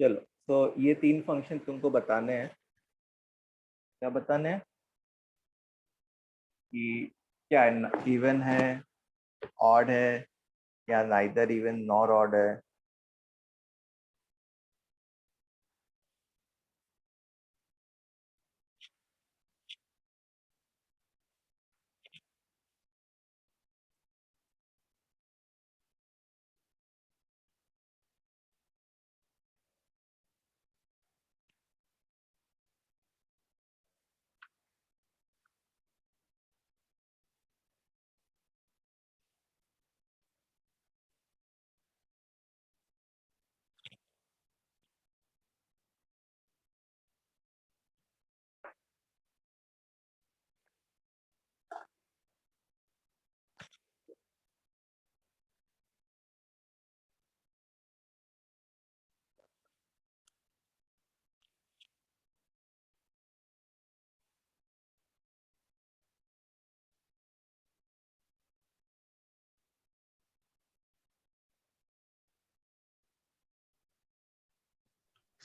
चलो, तो ये तीन फंक्शन तुमको बताने हैं। क्या बताने हैं? कि क्या है, इवन है, ऑड है, या नाइदर इवन नॉर ऑड है।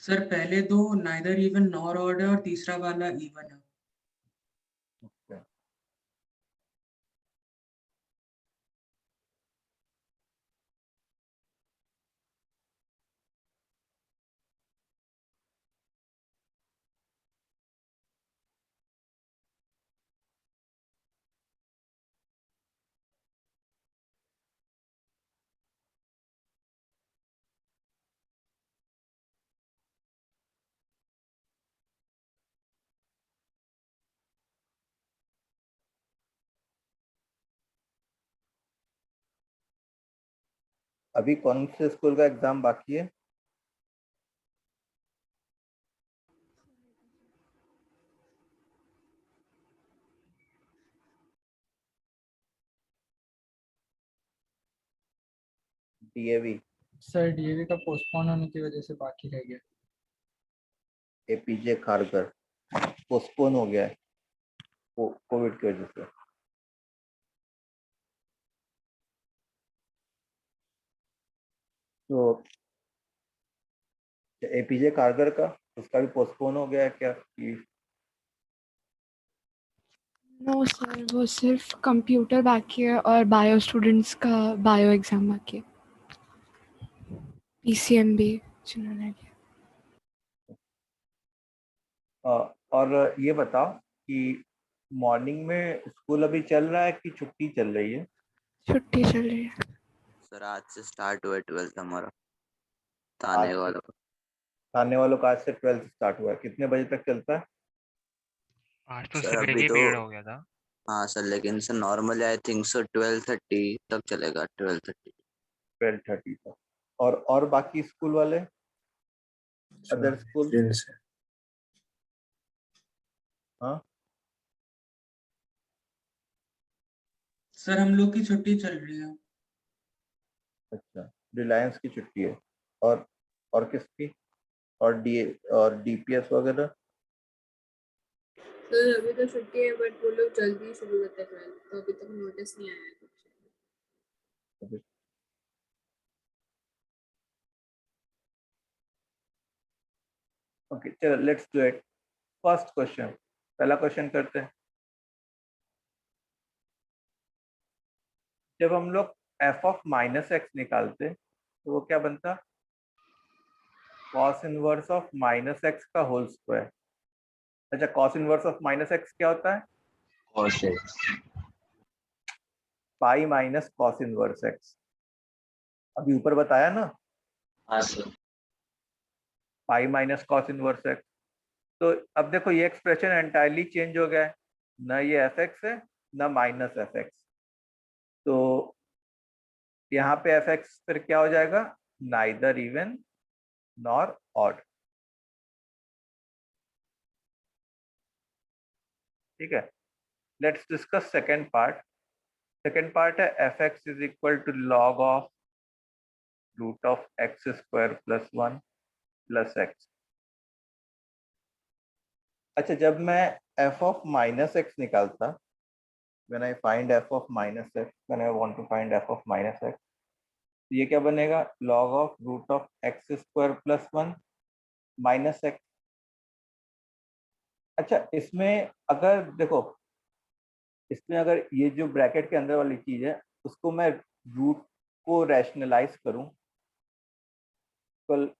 सर पहले दो नाइदर इवन नॉर ऑड है और तीसरा वाला इवन है। अभी कौन से स्कूल का एग्जाम बाकी है? डीएवी। सर डीएवी का पोस्टपोन होने की वजह से बाकी रह गया। एपीजे खारगर पोस्टपोन हो गया है कोविड की वजह से। तो एपीजे खारगर का, उसका भी पोस्टपोन हो गया है क्या कि? नो सर, वो सिर्फ कंप्यूटर बाकी है और बायो स्टूडेंट्स का बायो एग्जाम बाकी है। पीसीएमबी जिन्होंने लिया। और ये बताओ कि मॉर्निंग में स्कूल अभी चल रहा है कि छुट्टी चल रही है? छुट्टी चल रही है सर आज से स्टार्ट हुआ है 12th हमारा आज थाने से? वालों का। थाने वालों का आज से 12th स्टार्ट हुआ है, कितने बजे तक चलता है? आज तो सर सुबह अभी ही तो पीरियड हो गया था। हाँ सर, लेकिन sir normally I think sir 12:30 तक चलेगा, 12:30। 12:30 तक। और बाकी स्कूल वाले, अदर स्कूल? हाँ, सर हम लोग की छुट्टी चल रही है। अच्छा, रिलायंस की छुट्टी है। और किसकी? और डी और डीपीएस वगैरह? सर अभी तो छुट्टी है बट वो लोग जल्दी शुरू करते हैं 12 तो अभी तक नोटिस नहीं आया है कुछ। ओके, चलो let's do it. First question, पहला क्वेश्चन करते हैं। जब हम लोग एफ ऑफ माइनस एक्स निकालते तो वो क्या बनता? Cos inverse of minus x का होल स्क्वायर। अच्छा, cos inverse of minus x क्या होता है? Pi minus cos inverse x. अभी ऊपर बताया ना, हाँ sir. Pi minus cos inverse x. तो अब देखो ये एक्सप्रेशन एंटायरली चेंज हो गया है, ना ये एफ एक्स है ना माइनस एफ एक्स। तो यहाँ पे एफ एक्स फिर क्या हो जाएगा? Neither even nor odd. ठीक है, let's discuss second part. Second part है f x is equal to log of root of x square plus 1 plus x. अच्छा, जब मैं एफ ऑफ माइनस एक्स निकालता, when I find f of minus x, when I want to find f of minus x, तो ये क्या बनेगा? Log of root of x square plus 1 minus x. अच्छा, इसमें अगर देखो, इसमें अगर ये जो ब्रैकेट के अंदर वाली चीज है उसको मैं रूट को रैशनलाइज करूं, तो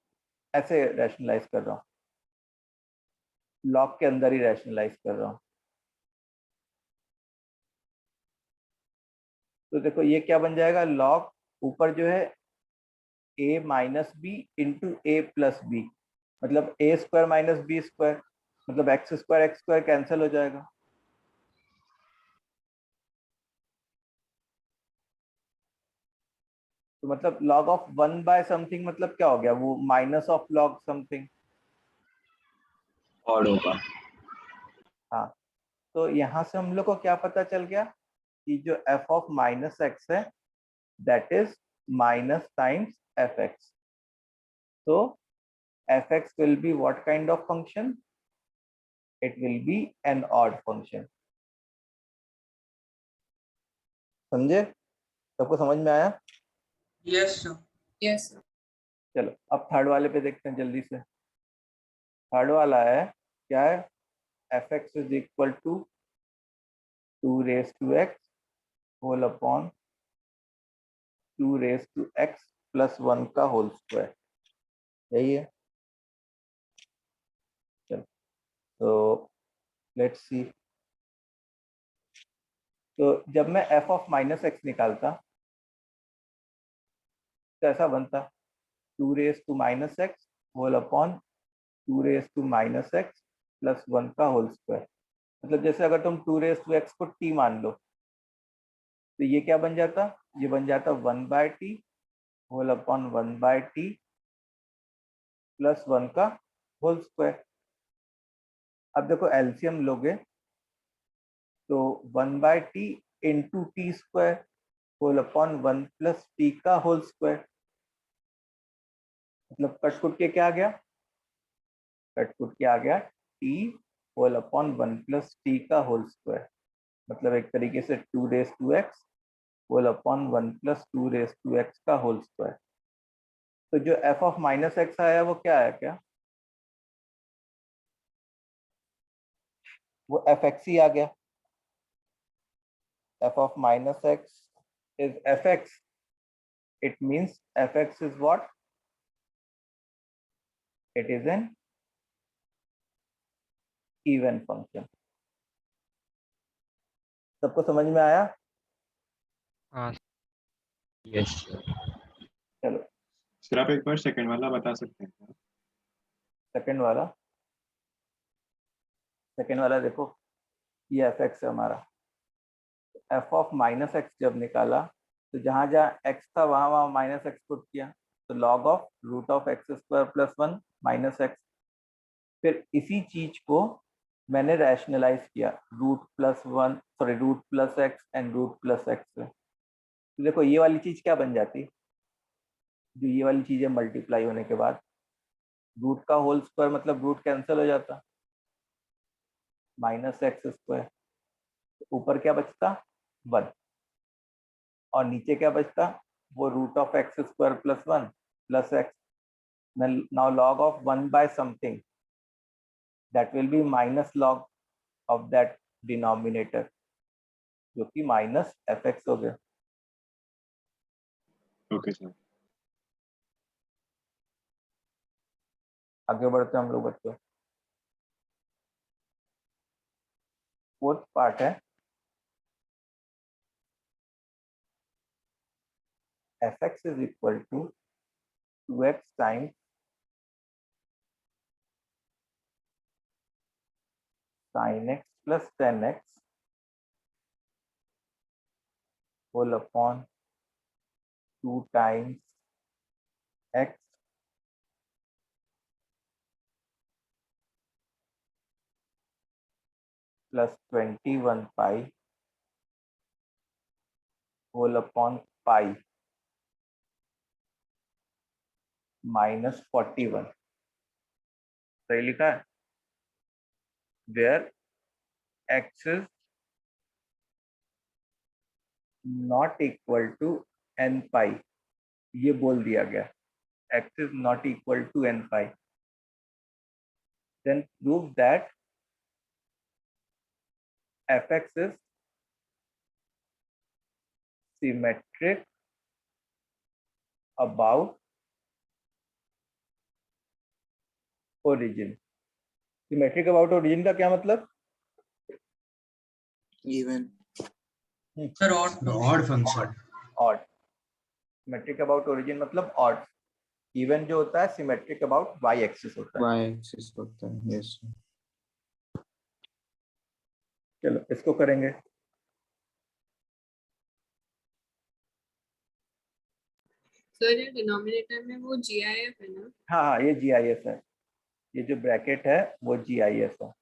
ऐसे रैशनलाइज कर रहा हूँ, लॉग के अंदर ही रैशनलाइज कर रहा हूँ। तो देखो ये क्या बन जाएगा, लॉग ऊपर जो है a minus b into a plus b, मतलब a square minus b square, मतलब एक्स स्क्वायर कैंसिल हो जाएगा। तो मतलब लॉग ऑफ 1 बाय समथिंग मतलब क्या हो गया, वो minus of log something. Odd होगा। हाँ, तो यहाँ से हम लोग को क्या पता चल गया कि जो f ऑफ माइनस एक्स है that is minus times f x. तो f x will be what kind of function, it will be an odd function. समझे, सबको समझ में आया? Yes sir. Yes sir. चलो अब थर्ड वाले पे देखते हैं जल्दी से। थर्ड वाला है, क्या है, f x is equal to 2 raise to x whole upon 2 raise to x plus 1 का होल स्क्वायर, यही है। चलो तो लेट्स सी। तो जब मैं एफ ऑफ माइनस एक्स निकालता तो ऐसा बनता 2 raise to minus x whole upon 2 raise to minus x plus 1 का होल स्क्वायर। मतलब जैसे अगर तुम 2 रेज टू एक्स को टी मान लो तो ये क्या बन जाता, ये बन जाता 1 by t whole upon 1 by t plus 1 का होल स्क्वायर। अब देखो एलसीएम लोगे तो 1 by t into t square whole upon 1 plus t का होल स्क्वायर, मतलब कटकुट के क्या आ गया, कटकुट के आ गया t whole upon 1 plus t का होल स्क्वायर, मतलब एक तरीके से 2 raise to x whole upon 1 plus 2 raise to x का होल स्क्वायर। तो जो एफ ऑफ माइनस एक्स आया वो क्या आया, क्या वो एफ एक्स ही आ गया। F of minus x is F x, it means fx is what, it is an even function। सबको समझ में आया? हाँ यस। चलो सर आप एक बार सेकंड वाला बता सकते हैं क्या? सेकंड वाला, सेकंड वाला देखो ये एफ एक्स है हमारा। एफ ऑफ माइनस एक्स जब निकाला तो जहां जहां एक्स था वहां वहां माइनस एक्स पुट किया, तो log of root of x square plus 1 minus x. फिर इसी चीज को मैंने रैशनलाइज किया root plus 1, sorry root plus x and root plus x से। तो देखो ये वाली चीज क्या बन जाती, जो ये वाली चीजें मल्टीप्लाई होने के बाद रूट का होल स्क्वायर मतलब रूट कैंसिल हो जाता, माइनस एक्स स्क्वायर, ऊपर क्या बचता 1 और नीचे क्या बचता, वो root of x square plus 1 plus x. Now log of 1 by something that will be minus log of that denominator, जो कि माइनस एफ एक्स हो गया। Okay sir. आगे बढ़ते हम लोग बच्चों, फोर्थ पार्ट है f x is equal to 2x times sin x plus 10x whole upon 2 times x plus 21 pi whole upon pi minus 41। सही लिखा है, where x is not equal to n pi, ये बोल दिया गया x is not equal to n pi। then prove that fx is symmetric about origin. Symmetric about origin का क्या मतलब? Even sir odd function. Odd. Symmetric about origin मतलब odd. Even जो होता है सिमेट्रिक अबाउट वाई एक्सिस होता है. Y axis होता है, यस। चलो इसको करेंगे. सर ये डिनोमिनेटर में वो GIF है ना? हाँ हाँ, ये GIF है. ये जो ब्रैकेट है वो GIF है.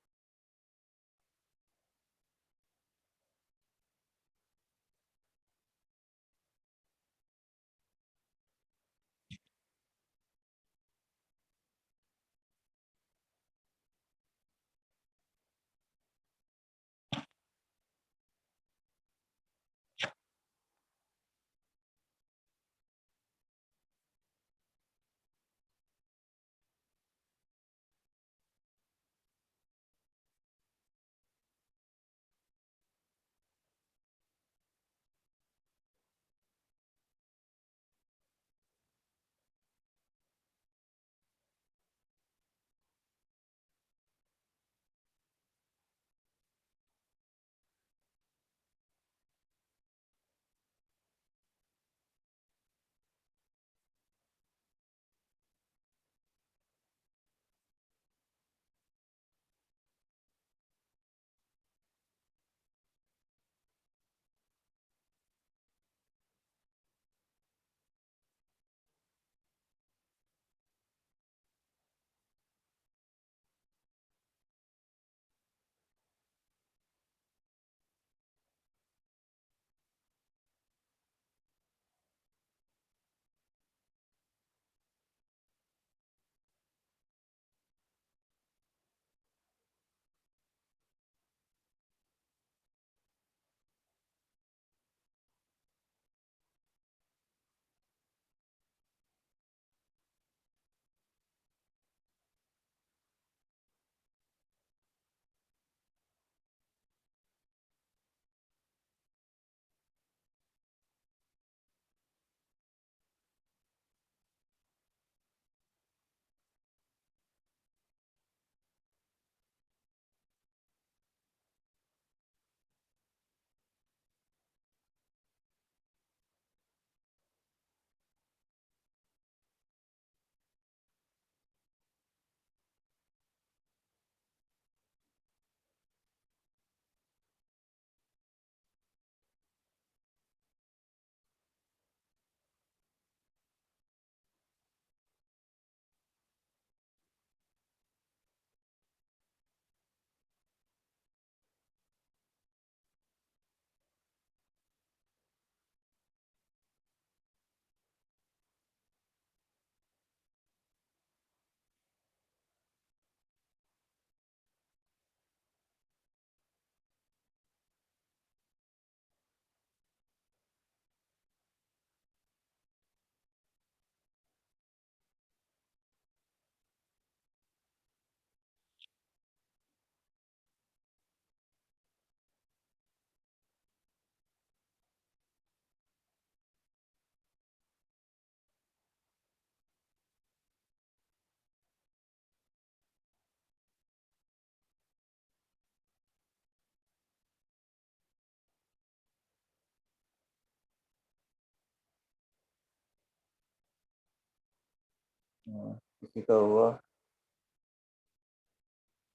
किसी का हुआ.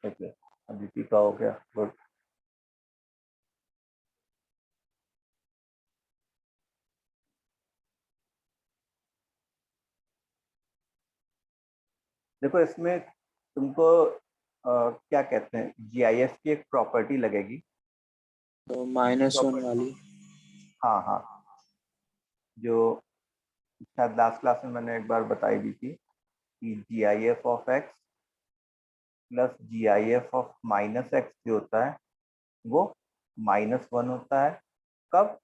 ओके, अदिति का हो गया. गुड. देखो इसमें तुमको क्या कहते हैं, GIF की एक प्रॉपर्टी लगेगी. तो -1 वाली। हाँ हाँ, जो शायद लास्ट क्लास में मैंने एक बार बताई दी थी कि GIF of x plus GIF of -x जो होता है वो -1 होता है. कब?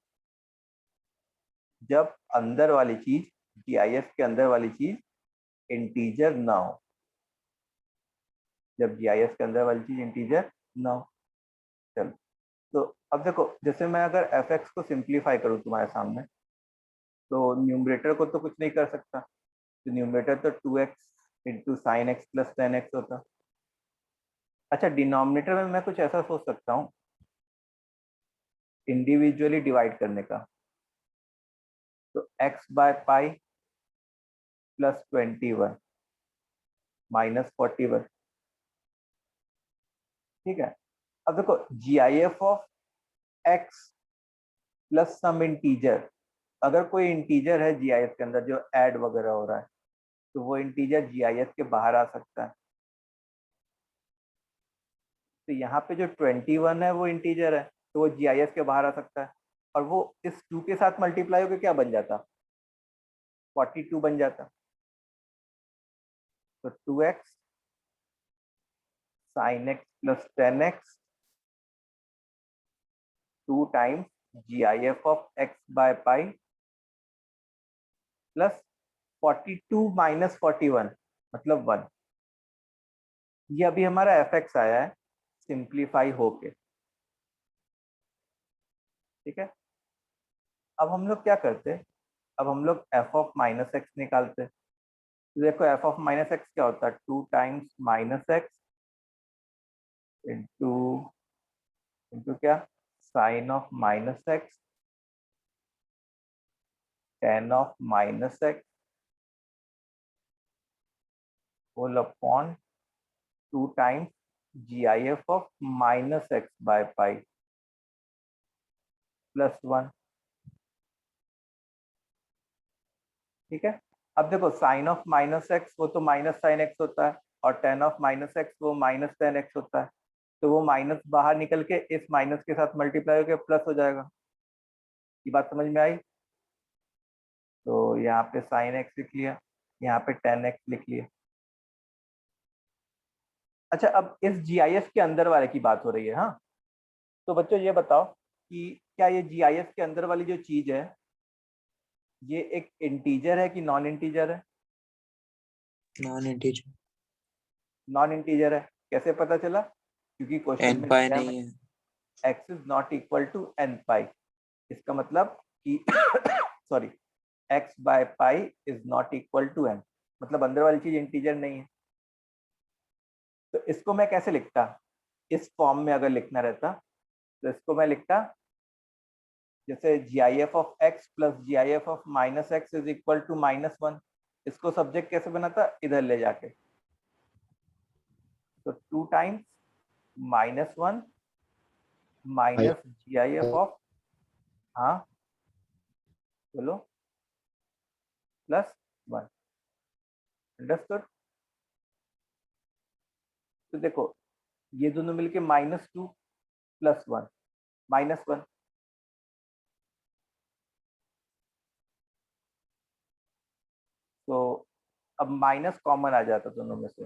जब अंदर वाली चीज, GIF के अंदर वाली चीज इंटीजर ना हो. जब जीआईएस के अंदर वाली चीज इंटीजर ना हो। चलो, तो अब देखो, जैसे मैं अगर एफ एक्स को सिंप्लीफाई करूँ तुम्हारे सामने, तो न्यूमरेटर को तो कुछ नहीं कर सकता, तो न्यूमरेटर तो 2x into sine x plus ten x होता। अच्छा, डिनोमिनेटर में मैं कुछ ऐसा सोच सकता हूँ इंडिविजुअली डिवाइड करने का, तो x by pi plus 21 minus 41। ठीक है, अब देखो G I F of x plus some integer, अगर कोई इंटीजर है जी आई एफ के अंदर जो ऐड वगैरह हो रहा है, तो वो इंटीजर जी आई एफ के बाहर आ सकता है। तो यहाँ पे जो 21 है वो इंटीजर है, तो वो जी आई एफ के बाहर आ सकता है, और वो इस 2 के साथ मल्टीप्लाई होकर क्या बन जाता, 42 बन जाता। तो 2x sine x plus 10x 2 times G I F of x by pi plus 42 minus 41 मतलब 1। ये अभी हमारा एफ एक्स आया है सिंप्लीफाई होके। ठीक है, अब हम लोग क्या करते हैं, अब हम लोग एफ ऑफ माइनस एक्स निकालते हैं। तो देखो एफ ऑफ माइनस एक्स क्या होता है, 2 times minus x into into क्या, sine of minus x tan of minus x whole upon 2 times G I F of minus x by pi plus 1। ठीक है, अब देखो साइन ऑफ माइनस एक्स वो तो माइनस साइन एक्स होता है, और टेन ऑफ माइनस एक्स वो माइनस टेन एक्स होता है, तो वो माइनस बाहर निकल के इस माइनस के साथ मल्टीप्लाई होकर प्लस हो जाएगा। ये बात समझ में आई? तो यहाँ पे साइन एक्स लिख लिया, यहाँ पे टेन एक्स लिख लिया। अच्छा, अब इस जीआईएस के अंदर वाले की बात हो रही है। हाँ, तो बच्चों ये बताओ कि क्या ये जीआईएस के अंदर वाली जो चीज है ये एक इंटीजर है कि नॉन इंटीजर है? Non integer. नॉन इंटीजर है, कैसे पता चला? क्योंकि क्वेश्चन एन में पाई नहीं है। x is not equal to n pi. इसका मतलब कि sorry, x by pi is not equal to n, मतलब अंदर वाली चीज इंटीजर नहीं है। तो इसको मैं कैसे लिखता, इस फॉर्म में अगर लिखना रहता तो इसको मैं लिखता जैसे G I F of x plus G I F of minus x is equal to minus 1। इसको सब्जेक्ट कैसे बनाता, इधर ले जाके, तो 2 times minus 1 minus G I F of, हाँ बोलो, प्लस 1। अंडरस्टूड? तो देखो ये दोनों मिलके -2 प्लस 1 -1। तो अब माइनस कॉमन आ जाता दोनों में से,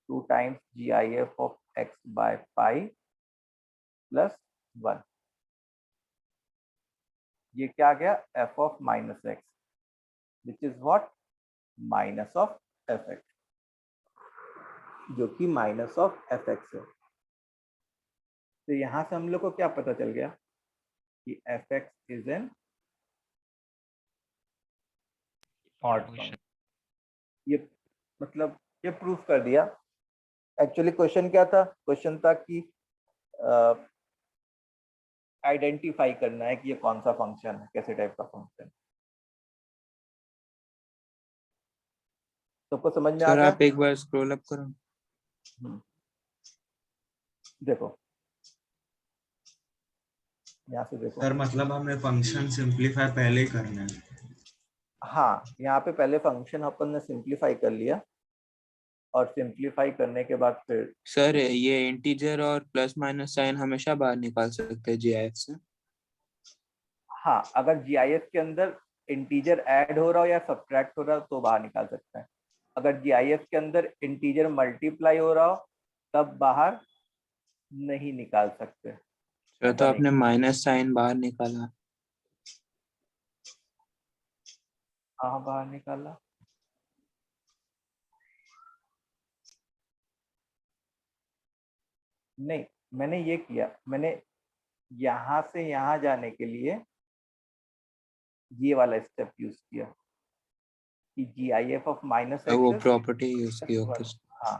2 times G I F of x by pi plus 1। ये क्या आ गया, f of minus x which is what, minus of f x, जो कि माइनस ऑफ एफ एक्स है। तो यहां से हम लोग को क्या पता चल गया कि F x is an odd function. ये मतलब ये प्रूफ कर दिया। एक्चुअली क्वेश्चन क्या था, क्वेश्चन था कि आइडेंटिफाई करना है कि ये कौन सा फंक्शन है, कैसे टाइप का फंक्शन। सबको समझ में आ सर गया? आप एक बार स्क्रॉल अप करो। देखो यहाँ से देखो, सर मतलब हमें फंक्शन सिंपलीफाई पहले ही करना है। हाँ यहाँ पे पहले फंक्शन अपन ने सिंप्लीफाई कर लिया, और सिंप्लीफाई करने के बाद फिर सर ये इंटीजर और प्लस माइनस साइन हमेशा बाहर निकाल सकते हैं जीआईएफ से। हाँ, अगर जीआईएस के अंदर इंटीजर ऐड हो रहा हो या सब्ट्रैक्ट हो रहा हो तो बाहर निकाल सकते हैं। अगर जीआईएस के अंदर इंटीजर मल्टीप्लाई हो रहा हो तब बाहर नहीं निकाल सकते। सर ऐसा तो नहीं, आपने माइनस साइन बाहर निकाला। हाँ बाहर निकाला। नहीं, मैंने ये किया, मैंने यहाँ से यहाँ जाने के लिए ये वाला स्टेप यूज किया कि GIF ऑफ माइनस वो एक्स, प्रॉपर्टी यूज की ओके हाँ।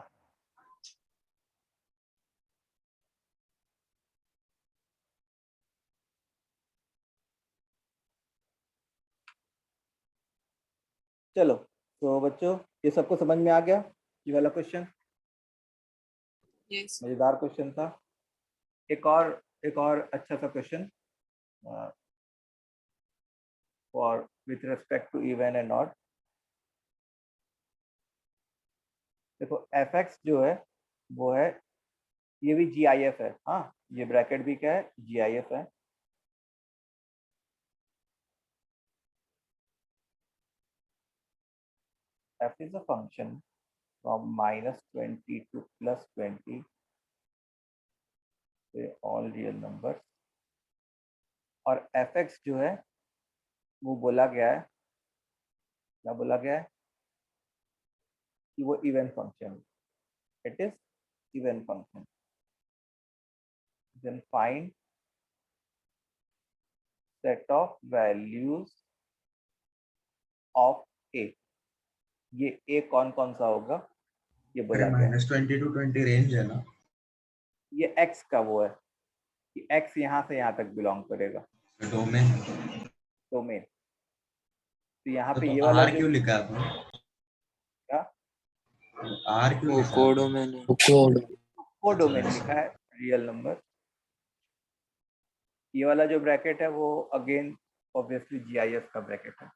चलो, तो बच्चों ये सबको समझ में आ गया ये वाला क्वेश्चन? यस मजेदार क्वेश्चन था। एक और अच्छा सा question for with respect to even and odd. देखो fx जो है वो है, ये भी GIF है, हाँ, ये ब्रैकेट भी क्या है, GIF है। f is a function from -20 to +20 से all real numbers, और fx जो है वो बोला गया है, क्या बोला गया है कि वो even function, it is even function. Then find set of values of a। ये a कौन कौन सा होगा ये बोला गया है। -20 to 20 रेंज है ना? ये x का वो है कि x यहाँ से यहाँ तक बिलोंग करेगा, डोमेन। डोमेन। तो यहाँ पे तो ये वाला आर जो क्यों लिखा है आपने? क्या, आर क्यों वो लिखा है? कोडो मैंने वो डोमेन लिखा है, रियल नंबर। ये वाला जो ब्रैकेट है वो अगेन ऑब्वियसली GIF का ब्रैकेट है।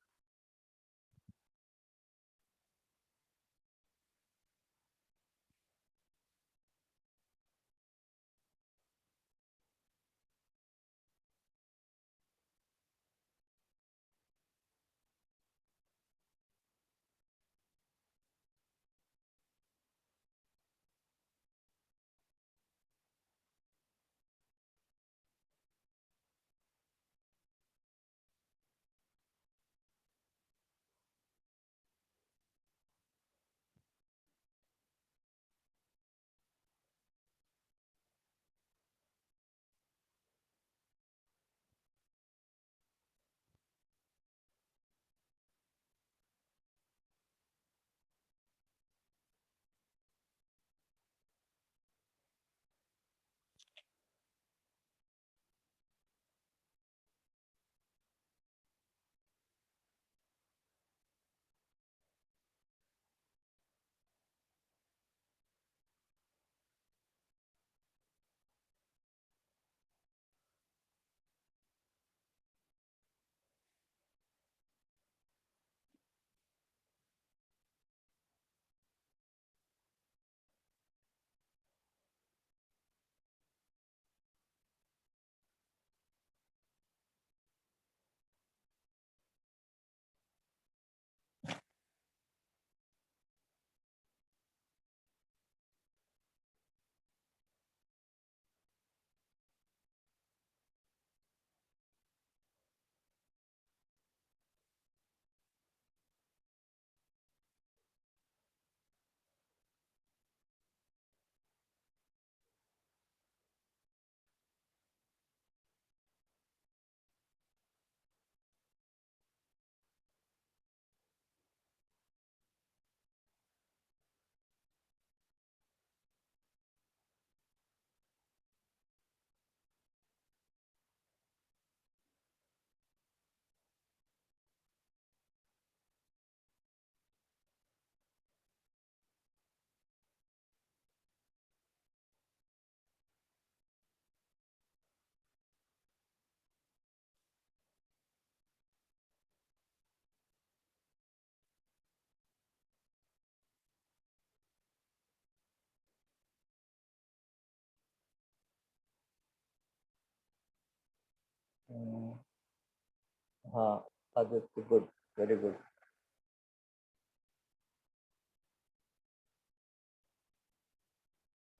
हाँ Aditya, good, very good.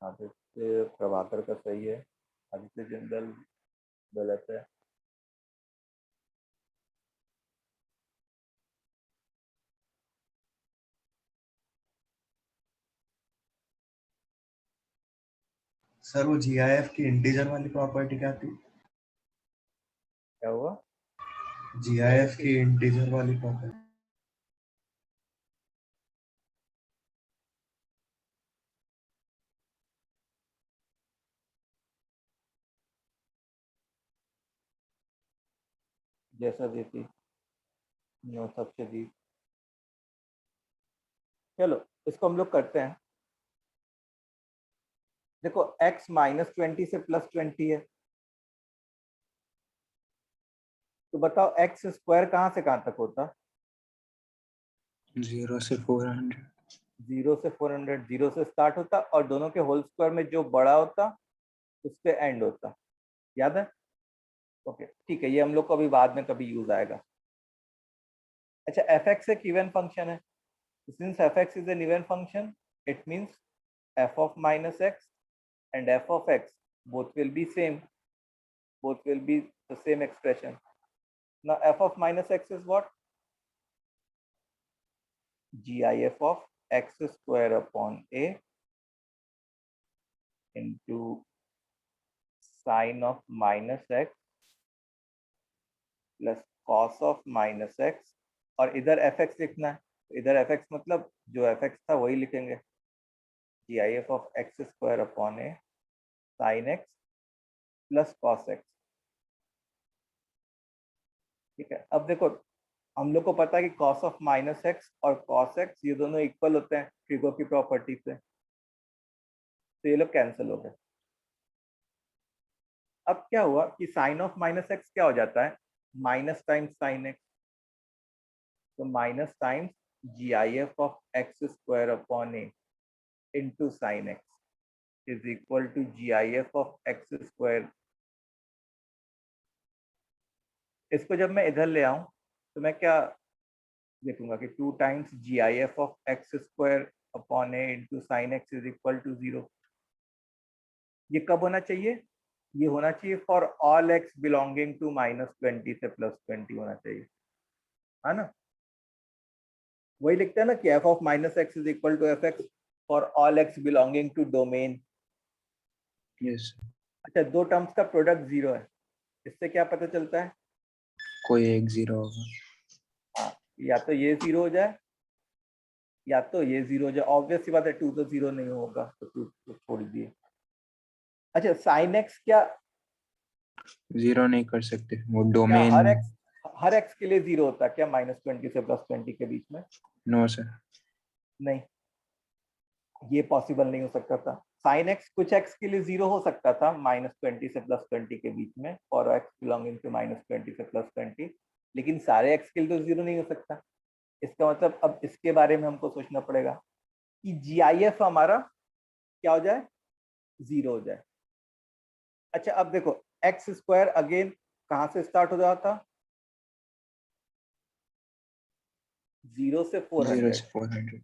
Aditya Prabhakar का सही है, आदित्य जिंदल गलत है। सर वो GIF की इंटीजर वाली प्रॉपर्टी क्या थी? क्या हुआ? GIF की इंटीजर वाली प्रॉपर्टी। जैसा देती नो सबसे दी। चलो इसको हम लोग करते हैं। देखो x -20 से +20 है, तो बताओ x स्क्वायर कहाँ से कहाँ तक होता? 0 से 400। 0 से 400, 0 से स्टार्ट होता और दोनों के होल स्क्वायर में जो बड़ा होता उस पे एंड होता। याद है? ओके ठीक है, ये हम लोग को अभी बाद में कभी यूज आएगा। अच्छा fx एक इवन फंक्शन है, since fx is an even function it means f of minus x and f of x both will be same, both will be the same expression. Now f of minus x is what? GIF of x square upon a into sine of minus x plus cos of minus x, और इधर fx लिखना है, इधर fx मतलब जो fx था वही लिखेंगे, GIF of x square upon a sin x plus cos x। ठीक है, अब देखो हम लोग को पता है कि cos of minus x और cos x ये दोनों इक्वल होते हैं फिगर की प्रॉपर्टी से, तो ये लोग कैंसिल हो गए। अब क्या हुआ कि sin of minus x क्या हो जाता है? माइनस टाइम्स sin x, तो minus times GIF of x square upon a into sin x is equal to GIF of x square। इसको जब मैं इधर ले आऊं तो मैं क्या देखूंगा कि 2 times GIF of x square upon a into sin x is equal to 0। ये कब होना चाहिए? ये होना चाहिए for all x belonging to -20 से +20 होना चाहिए, है ना? वही लिखते हैं ना कि f of minus x is equal to fx for all x belonging to domain. Yes, अच्छा दो टर्म्स का प्रोडक्ट 0 है, इससे क्या पता चलता है? कोई एक 0 होगा। हाँ, या तो ये 0 हो जाए या तो ये 0 हो जाए। ऑब्वियस सी बात है 2 तो 0 नहीं होगा, तो 2 तो छोड़ दिए। अच्छा sin x क्या 0 नहीं कर सकते, वो क्या डोमेन। हर x के लिए 0 होता है क्या -20 से +20 के बीच में? No sir. नहीं, ये पॉसिबल नहीं हो सकता था। sin x कुछ x के लिए 0 हो सकता था -20 से +20 के बीच में, और x बिलोंगिंग टू -20 से +20, लेकिन सारे x के लिए तो 0 नहीं हो सकता। इसका मतलब अब इसके बारे में हमको सोचना पड़ेगा कि GIF हमारा क्या हो जाए? 0 हो जाए। अच्छा अब देखो x स्क्वायर अगेन कहाँ से स्टार्ट हो रहा था? 0 से 400। 0 से 400।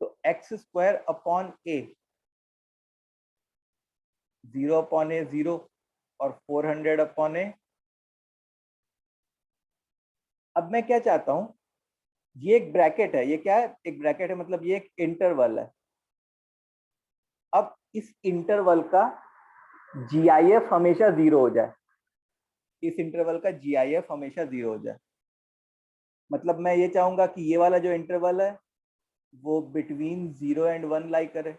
तो x square upon a, 0 upon a 0 और 400 अपॉन a। अब मैं क्या चाहता हूं, ये एक ब्रैकेट है, ये क्या है? एक ब्रैकेट है, मतलब ये एक इंटरवल है। अब इस इंटरवल का GIF हमेशा 0 हो जाए, इस इंटरवल का GIF हमेशा 0 हो जाए। मतलब मैं ये चाहूंगा कि ये वाला जो इंटरवल है वो बिटवीन 0 एंड 1 लाई करे,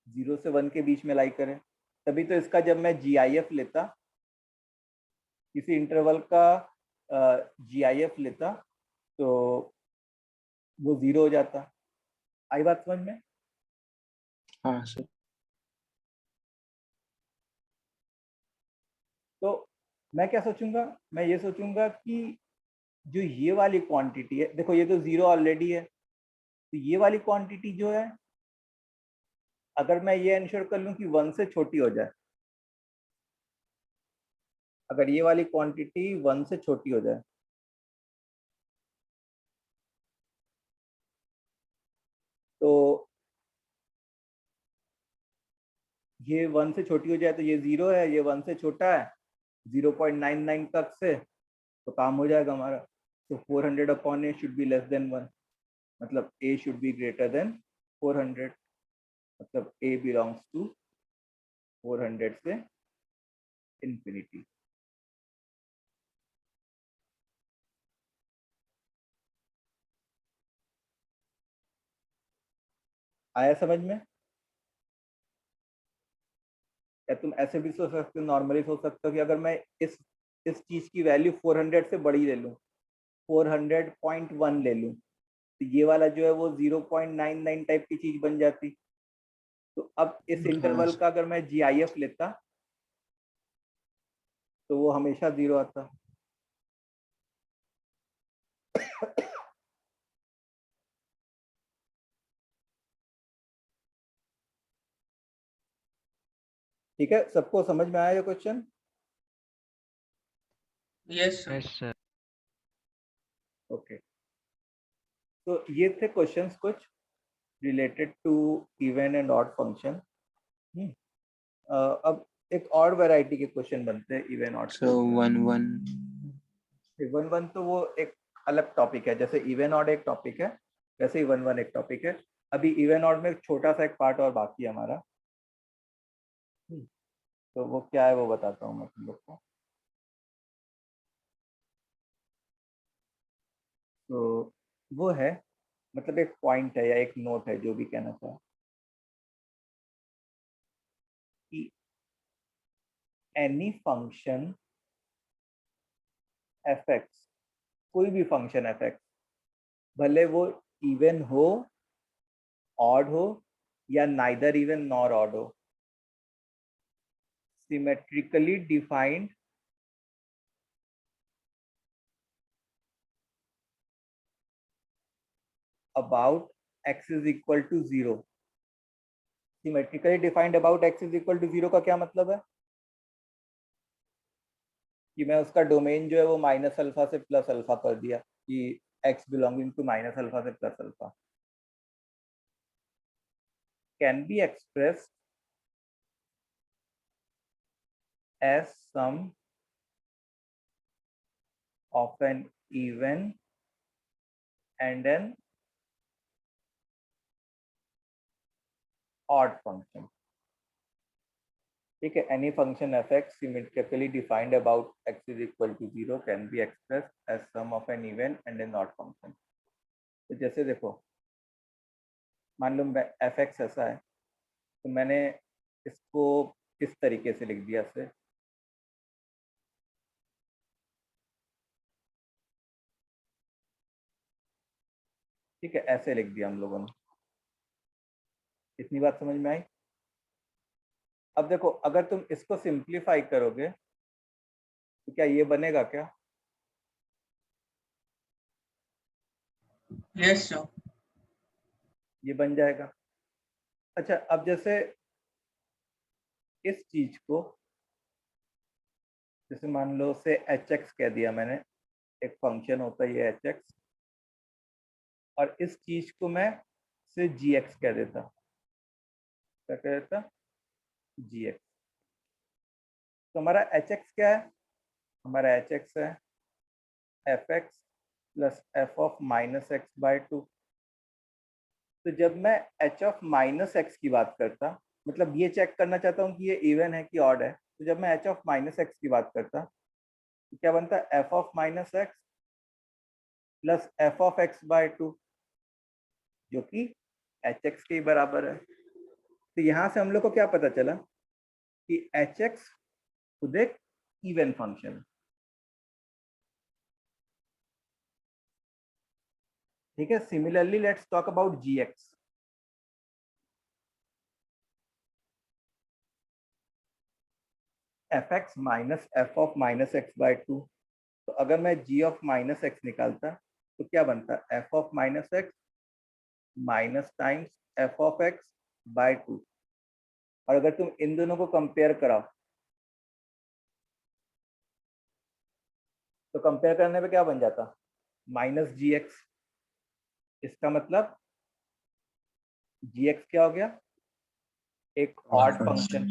0 से 1 के बीच में लाई करे। तभी तो इसका जब मैं GIF लेता, किसी इंटरवल का GIF लेता, तो वो 0 हो जाता। आई बात समझ में? हाँ सर। तो मैं क्या सोचूंगा? मैं ये सोचूंगा कि जो ये वाली क्वांटिटी है, देखो ये तो 0 ऑलरेडी है, तो ये वाली क्वांटिटी जो है अगर मैं ये इंश्योर कर लूं कि 1 से छोटी हो जाए, अगर ये वाली क्वांटिटी 1 से छोटी हो जाए, तो ये 1 से छोटी हो जाए तो ये 0 है, ये 1 से छोटा है 0.99 तक से, तो काम हो जाएगा हमारा। तो 400 upon a should be less than 1, मतलब a should be greater than 400। मतलब a बिलोंग्स टू 400 से इंफिनिटी। आया समझ में? या तुम ऐसे भी सोच सकते हो, नॉर्मली सोच सकते हो कि अगर मैं इस चीज की वैल्यू 400 से बड़ी ले लूं, 400.1 ले लूं, तो ये वाला जो है वो 0.99 टाइप की चीज बन जाती। तो अब इस इंटरवल का अगर मैं GIF लेता तो वो हमेशा 0 आता। ठीक है, सबको समझ में आया ये question? Yes sir. Yes sir. Okay, तो ये थे क्वेश्चंस कुछ related to even and odd function. अब एक और वैरायटी के क्वेश्चन बनते हैं इवन ऑड। सो 1 1 तो वो एक अलग टॉपिक है, जैसे इवन ऑड एक टॉपिक है वैसे ही 1 एक टॉपिक है। अभी इवन ऑड में एक छोटा सा एक पार्ट और बाकी है हमारा। तो वो क्या है वो बताता हूँ मैं तुम लोग को। तो वो है, मतलब एक पॉइंट है या एक नोट है, जो भी कहना चाहो, कि एनी फंक्शन fx, कोई भी फंक्शन fx, भले वो इवन हो, ऑड हो, या नाइदर इवन नॉर ऑड हो, symmetrically defined about x is equal to 0। Symmetrically defined about x is equal to 0 का क्या मतलब है? कि मैं उसका डोमेन जो है वो माइनस अल्फा से प्लस अल्फा कर दिया, कि x belonging to minus alpha से plus alpha can be expressed as sum of an even and an odd function। ठीक है, any function fx symmetrically defined about x is equal to 0 can be expressed as sum of an even and an odd function। तो जैसे देखो, मान लो fx ऐसा है, तो मैंने इसको इस तरीके से लिख दिया से, ठीक है, ऐसे लिख दिया हम लोगों ने। इतनी बात समझ में आई? अब देखो, अगर तुम इसको सिंप्लीफाई करोगे तो क्या ये बनेगा क्या? Yes sir. ये बन जाएगा। अच्छा, अब जैसे इस चीज को, जैसे मान लो से hx कह दिया मैंने, एक फंक्शन होता है ये hx, और इस चीज को मैं से gx कह देता। क्या कह देता? gx। तो हमारा hx क्या है? हमारा hx है fx plus f of minus x by 2। तो जब मैं h ऑफ माइनस एक्स की बात करता, मतलब ये चेक करना चाहता हूँ कि ये इवन है कि ऑड है, तो जब मैं h ऑफ माइनस एक्स की बात करता तो क्या बनता है? f of minus x plus f of x by 2, जो कि hx के बराबर है। तो यहाँ से हम लोग को क्या पता चला कि hx खुद एक इवन फंक्शन है। ठीक है, similarly let's talk about gx। fx minus f of minus x by 2। तो अगर मैं g ऑफ माइनस एक्स निकालता तो क्या बनता? f of minus x minus times f of x by 2। और अगर तुम इन दोनों को कंपेयर कराओ तो कंपेयर करने पे क्या बन जाता? Minus gx। इसका मतलब gx क्या हो गया? एक ऑड फंक्शन।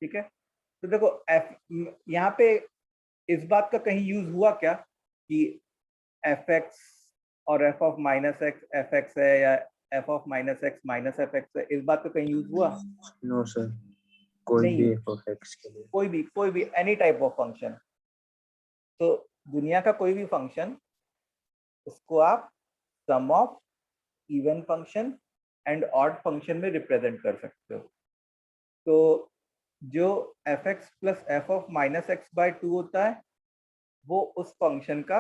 ठीक है, तो देखो f यहाँ पे इस बात का कहीं यूज हुआ क्या कि fx और f of minus x fx है या F of minus x minus f x है, इस बात का कहीं यूज हुआ? नो सर, कोई नहीं। भी एफ ऑफ एक्स के लिए। कोई भी एनी टाइप ऑफ फंक्शन। तो दुनिया का कोई भी फंक्शन, उसको आप sum of even function and odd function में रिप्रेजेंट कर सकते हो। तो जो f x plus f of minus x by 2 होता है, वो उस फंक्शन का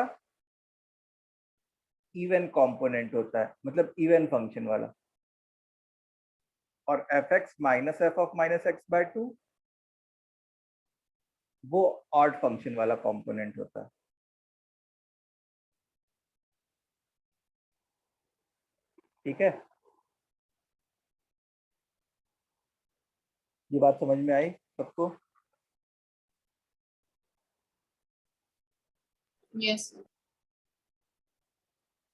इवन कंपोनेंट होता है, मतलब इवन फंक्शन वाला। और f x minus f of minus x by 2 वो ऑड फंक्शन वाला कंपोनेंट होता है। ठीक है, ये बात समझ में आई सबको? यस।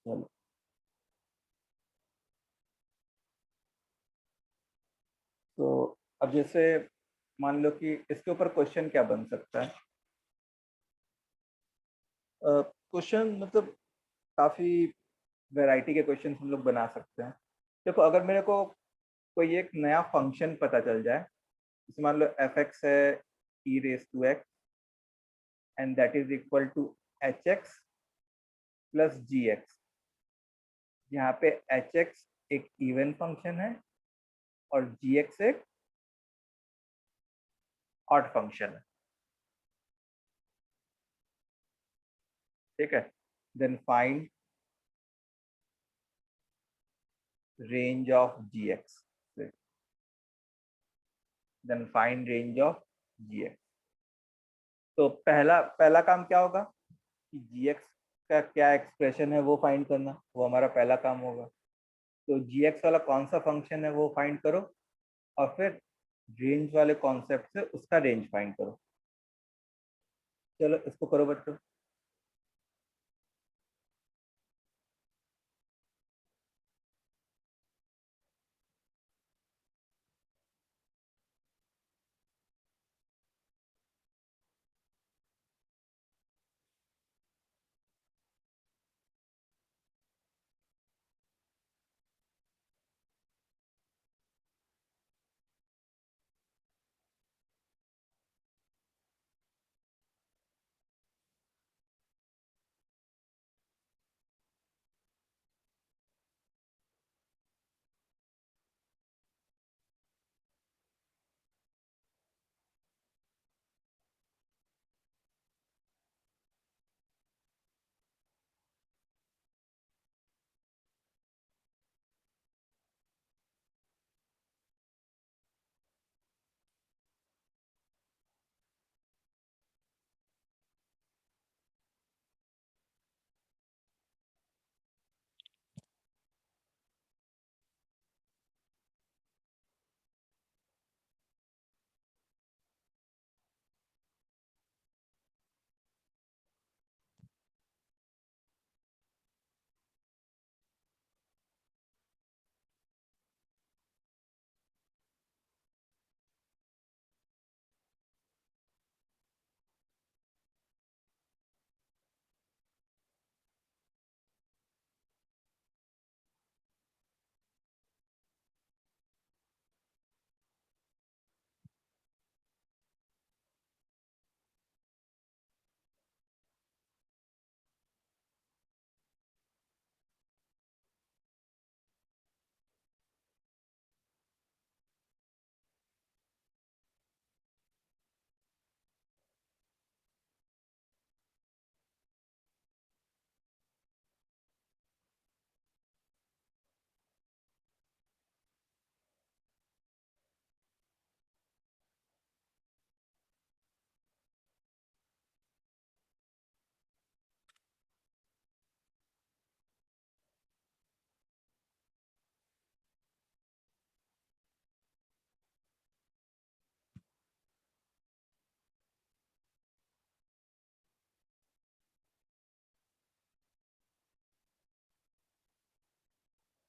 चलो, तो अब जैसे मान लो कि इसके ऊपर क्वेश्चन क्या बन सकता है? क्वेश्चन मतलब काफ़ी वैरायटी के क्वेश्चन हम लोग बना सकते हैं। देखो, अगर मेरे को कोई एक नया फंक्शन पता चल जाए, जैसे मान लो एफ एक्स है e raise to x and that is equal to h x plus g x, यहाँ पे एच एक्स एक इवन फंक्शन है और जी एक्स एक ऑड फंक्शन है। ठीक है, then find range of gx, then find range of gx। तो पहला काम क्या होगा कि gx का क्या एक्सप्रेशन है वो फाइंड करना, वो हमारा पहला काम होगा। तो gx वाला कौन सा फंक्शन है वो फाइंड करो और फिर रेंज वाले कॉन्सेप्ट से उसका रेंज फाइंड करो। चलो इसको करो बच्चों।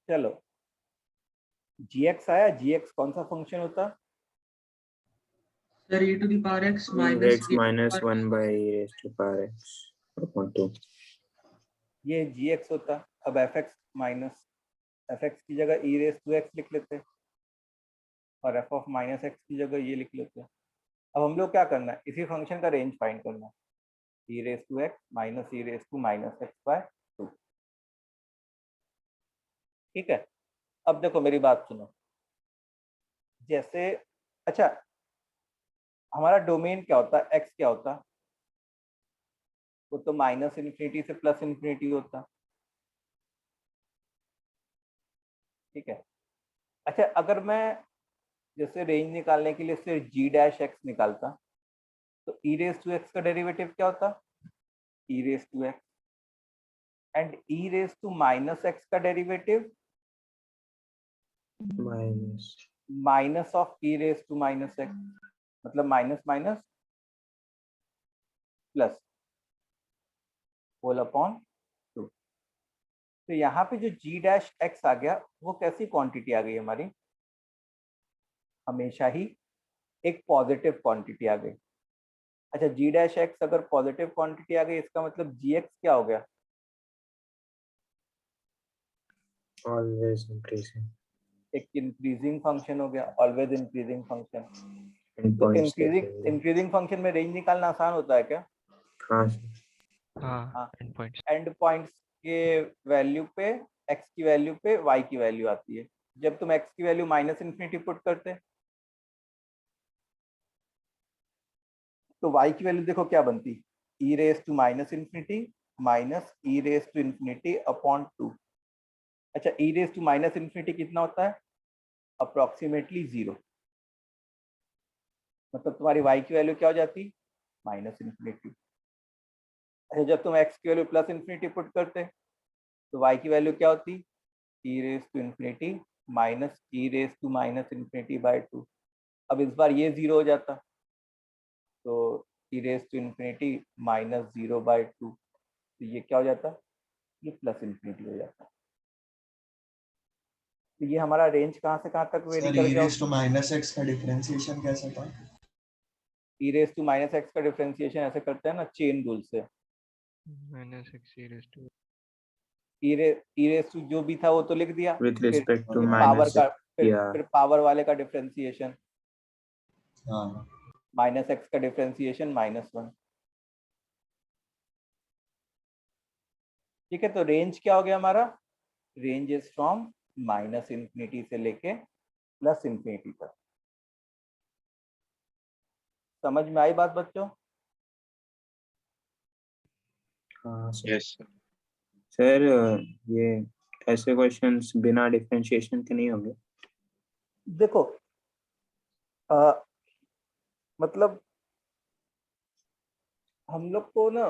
चलो, gx आया। gx कौन सा फंक्शन होता? Sir e to the power x x minus 1 by e raised to power x upon 2। ये gx होता। अब fx माइनस एफ एक्स की जगह ई रेस टू एक्स लिख लेते और एफ ऑफ माइनस एक्स की जगह ये लिख लेते। अब हम लोग क्या करना है, इसी फंक्शन का रेंज फाइंड करना है, e raise to x minus e raise to minus x by 2। ठीक है, अब देखो मेरी बात सुनो, जैसे अच्छा हमारा डोमेन क्या होता है, एक्स क्या होता है, वो तो माइनस इन्फिनिटी से प्लस इन्फिनिटी होता। ठीक है, अच्छा अगर मैं जैसे रेंज निकालने के लिए सिर्फ जी डैश एक्स निकालता तो ई रेस टू एक्स का डेरिवेटिव क्या होता, e raise to x, and e raise to minus x का derivative minus of e raise to minus x, मतलब minus minus plus whole upon 2। तो यहाँ पे जो जी डैश एक्स आ गया वो कैसी क्वांटिटी आ गई हमारी, हमेशा ही एक पॉजिटिव क्वांटिटी आ गई। अच्छा जी डैश एक्स अगर पॉजिटिव क्वांटिटी आ गई इसका मतलब जी एक्स क्या हो गया, ऑलवेज इंक्रीजिंग एक इंक्रीजिंग फंक्शन हो गया, ऑलवेज इंक्रीजिंग फंक्शन। एंड तो पॉइंट्स इंक्रीजिंग फंक्शन में रेंज निकालना आसान होता है क्या, हाँ हाँ, एंड पॉइंट्स एंड पॉइंट्स के वैल्यू पे एक्स की वैल्यू पे वाई की वैल्यू आती है। जब तुम एक्स की वैल्यू माइनस इन्फिनिटी पुट करते तो वाई की वैल्यू देखो क्या बनती, e raise to minus infinity minus e raise to infinity upon 2। अच्छा e raise to minus infinity कितना होता है, अप्रोक्सीमेटली 0, मतलब तुम्हारी वाई की वैल्यू क्या हो जाती, माइनस इन्फिनिटी। अच्छा जब तुम एक्स की वैल्यू प्लस इन्फिनिटी पुट करते तो वाई की वैल्यू क्या होती, e raise to infinity minus e raise to minus infinity by 2। अब इस बार ये 0 हो जाता तो e raise to infinity minus 0 by 2, तो ये क्या हो जाता, ये प्लस इन्फिनिटी हो जाता। तो ये हमारा रेंज कहाँ से कहाँ तक वेरी सर कर ई गया, रेस टू माइनस एक्स का डिफरेंशिएशन कैसा था? E raise to minus x का डिफरेंशिएशन ऐसे करते हैं ना चेन रूल से, minus x e raise to e raise to जो भी था वो तो लिख दिया, विद फिर रिस्पेक्ट टू पावर माइनस का या फिर पावर वाले का डिफरेंशिएशन, हाँ माइनस एक्स का डिफरेंशिएशन -1। ठीक है, तो रेंज क्या हो गया हमारा, range is from minus infinity से लेके प्लस इन्फिनिटी तक। समझ में आई बात बच्चों, हाँ यस सर ये ऐसे क्वेश्चंस बिना डिफरेंशिएशन के नहीं होंगे। देखो मतलब हम लोग को ना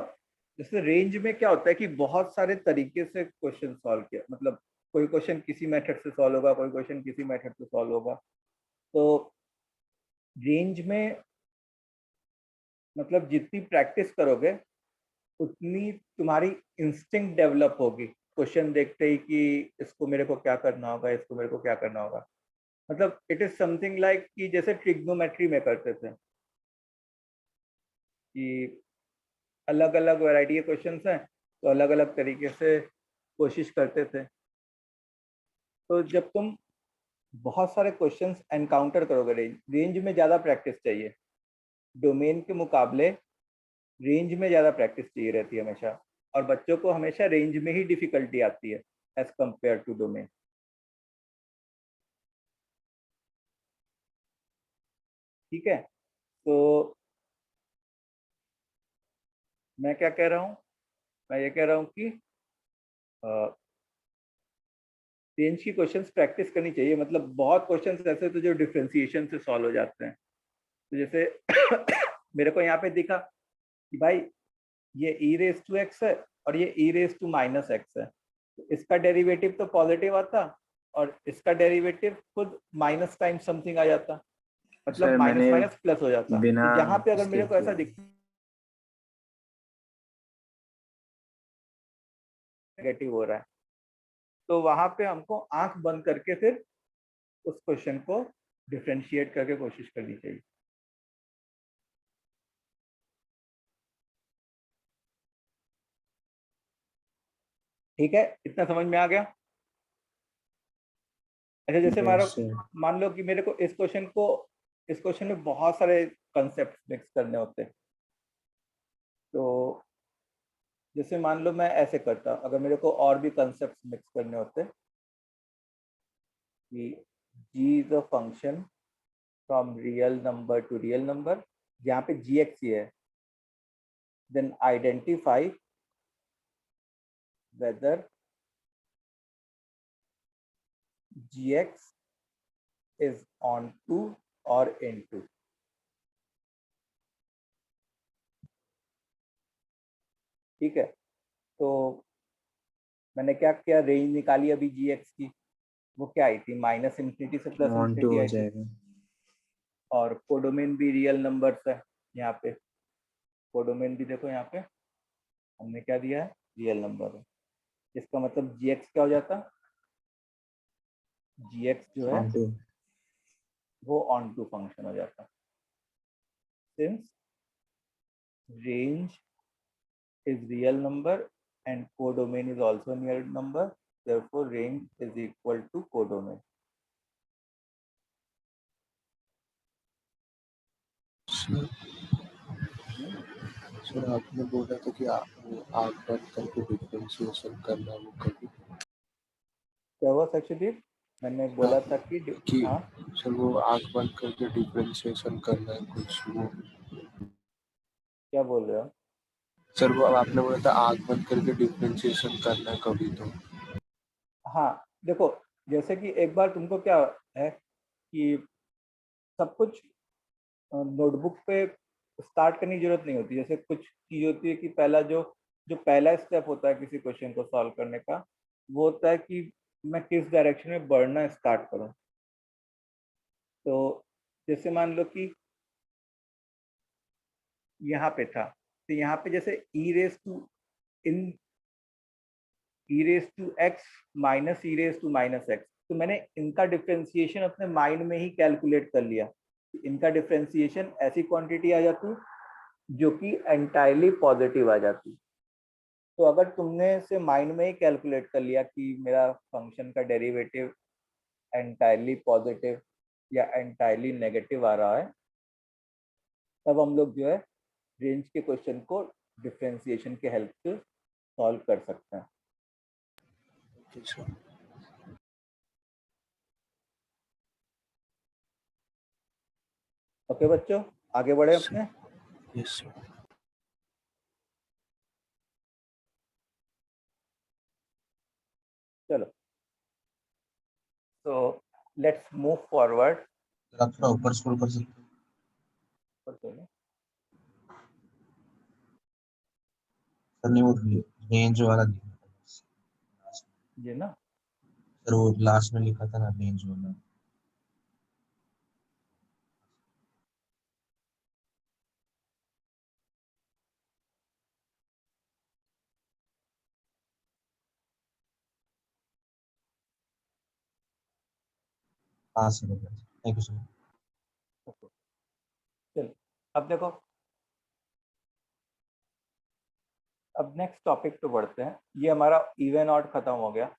जैसे रेंज में क्या होता है कि बहुत सारे तरीके से क्वेश्चन सॉल्व किया, मतलब कोई क्वेश्चन किसी मेथड से सॉल्व होगा, कोई क्वेश्चन किसी मेथड से सॉल्व होगा। तो रेंज में मतलब जितनी प्रैक्टिस करोगे उतनी तुम्हारी इंस्टिंक्ट डेवलप होगी, क्वेश्चन देखते ही कि इसको मेरे को क्या करना होगा, इसको मेरे को क्या करना होगा। मतलब इट इज समथिंग लाइक कि जैसे ट्रिग्नोमेट्री में करते थे कि अलग अलग वैरायटी के क्वेश्चंस हैं तो अलग अलग तरीके से कोशिश करते थे। तो जब तुम बहुत सारे क्वेश्चंस एनकाउंटर करोगे, रेंज में ज़्यादा प्रैक्टिस चाहिए, डोमेन के मुकाबले रेंज में ज़्यादा प्रैक्टिस चाहिए रहती है हमेशा, और बच्चों को हमेशा रेंज में ही डिफिकल्टी आती है एज कंपेयर टू डोमेन। ठीक है, तो मैं क्या कह रहा हूँ, मैं ये कह रहा हूँ कि रेंज की क्वेश्चंस प्रैक्टिस करनी चाहिए, मतलब बहुत क्वेश्चंस ऐसे थे जो डिफरेंशिएशन से सॉल्व हो जाते हैं। तो जैसे मेरे को यहाँ पे दिखा कि भाई ये ई रेस टू एक्स है और ये ई रेस टू माइनस एक्स है, तो इसका डेरिवेटिव तो पॉजिटिव आता और इसका डेरिवेटिव खुद माइनस टाइम समथिंग आ जाता, मतलब सर माइनस मैंने माइनस प्लस हो जाता। बिना तो यहाँ पे अगर मेरे इसके को ऐसा किया। दिखता नेगेटिव हो रहा है तो वहां पे हमको आंख बंद करके फिर उस क्वेश्चन को डिफरेंशिएट करके कोशिश करनी चाहिए। ठीक है, इतना समझ में आ गया। अच्छा जैसे yes, मान लो कि मेरे को इस क्वेश्चन में बहुत सारे कंसेप्ट मिक्स करने होते हैं। तो जैसे मान लो मैं ऐसे करता, अगर मेरे को और भी कंसेप्ट मिक्स करने होते कि g is a function from real number to real number, यहाँ पे gx ही है, then identify whether gx is on to or into। ठीक है, तो मैंने क्या किया, रेंज निकाली अभी gx की, वो क्या आई थी, -∞ से on to +∞ हो आई थी, जाएगा। और कोडोमेन भी रियल नंबर्स है। यहाँ पे कोडोमेन भी देखो, यहाँ पे हमने क्या दिया है, रियल नंबर है। इसका मतलब gx क्या हो जाता, gx जो है On to वो ऑन टू फंक्शन हो जाता, since range is real number and codomain is also a real number, therefore range is equal to codomain। Sir आपने बोला था कि आग बंद करके डिफरेंशिएशन करना, वो कभी क्या हुआ सक्षदीप, मैंने बोला था कि हाँ सर वो आग बंद करके डिफरेंशिएशन करना है कुछ, वो क्या बोल रहे हो। सर वो आपने बोला था आग बंद करके डिफरेंशिएशन करना है कभी, तो हाँ देखो, जैसे कि एक बार तुमको क्या है कि सब कुछ नोटबुक पे स्टार्ट करने की जरूरत नहीं होती। जैसे कुछ चीज होती है कि पहला जो जो पहला स्टेप होता है किसी क्वेश्चन को सॉल्व करने का, वो होता है कि मैं किस डायरेक्शन में बढ़ना स्टार्ट करूं। तो जैसे मान लो कि यहाँ पे था, तो यहाँ पे जैसे e raise to x minus e raise to minus x, तो मैंने इनका डिफरेंशिएशन अपने माइंड में ही कैलकुलेट कर लिया। इनका डिफरेंशिएशन ऐसी क्वांटिटी आ जाती जो कि एंटायरली पॉजिटिव आ जाती। तो अगर तुमने इसे माइंड में ही कैलकुलेट कर लिया कि मेरा फंक्शन का डेरिवेटिव एंटायरली पॉजिटिव या एंटायरली नेगेटिव आ रहा है, तब हम लोग जो है रेंज के क्वेश्चन को डिफरेंशिएशन के हेल्प से सॉल्व कर सकते हैं। ओके बच्चों, आगे बढ़े अपने। यस चलो, तो लेट्स मूव फॉरवर्ड। आप थोड़ा ऊपर स्क्रॉल कर सकते हैं सर, नहीं वो रेंज वाला जी ना, सर, वो लास्ट में लिखा था ना रेंज वाला। हाँ सर, थैंक यू सर। चलो अब देखो, अब नेक्स्ट टॉपिक पे बढ़ते हैं। ये हमारा इवन ऑड खत्म हो गया।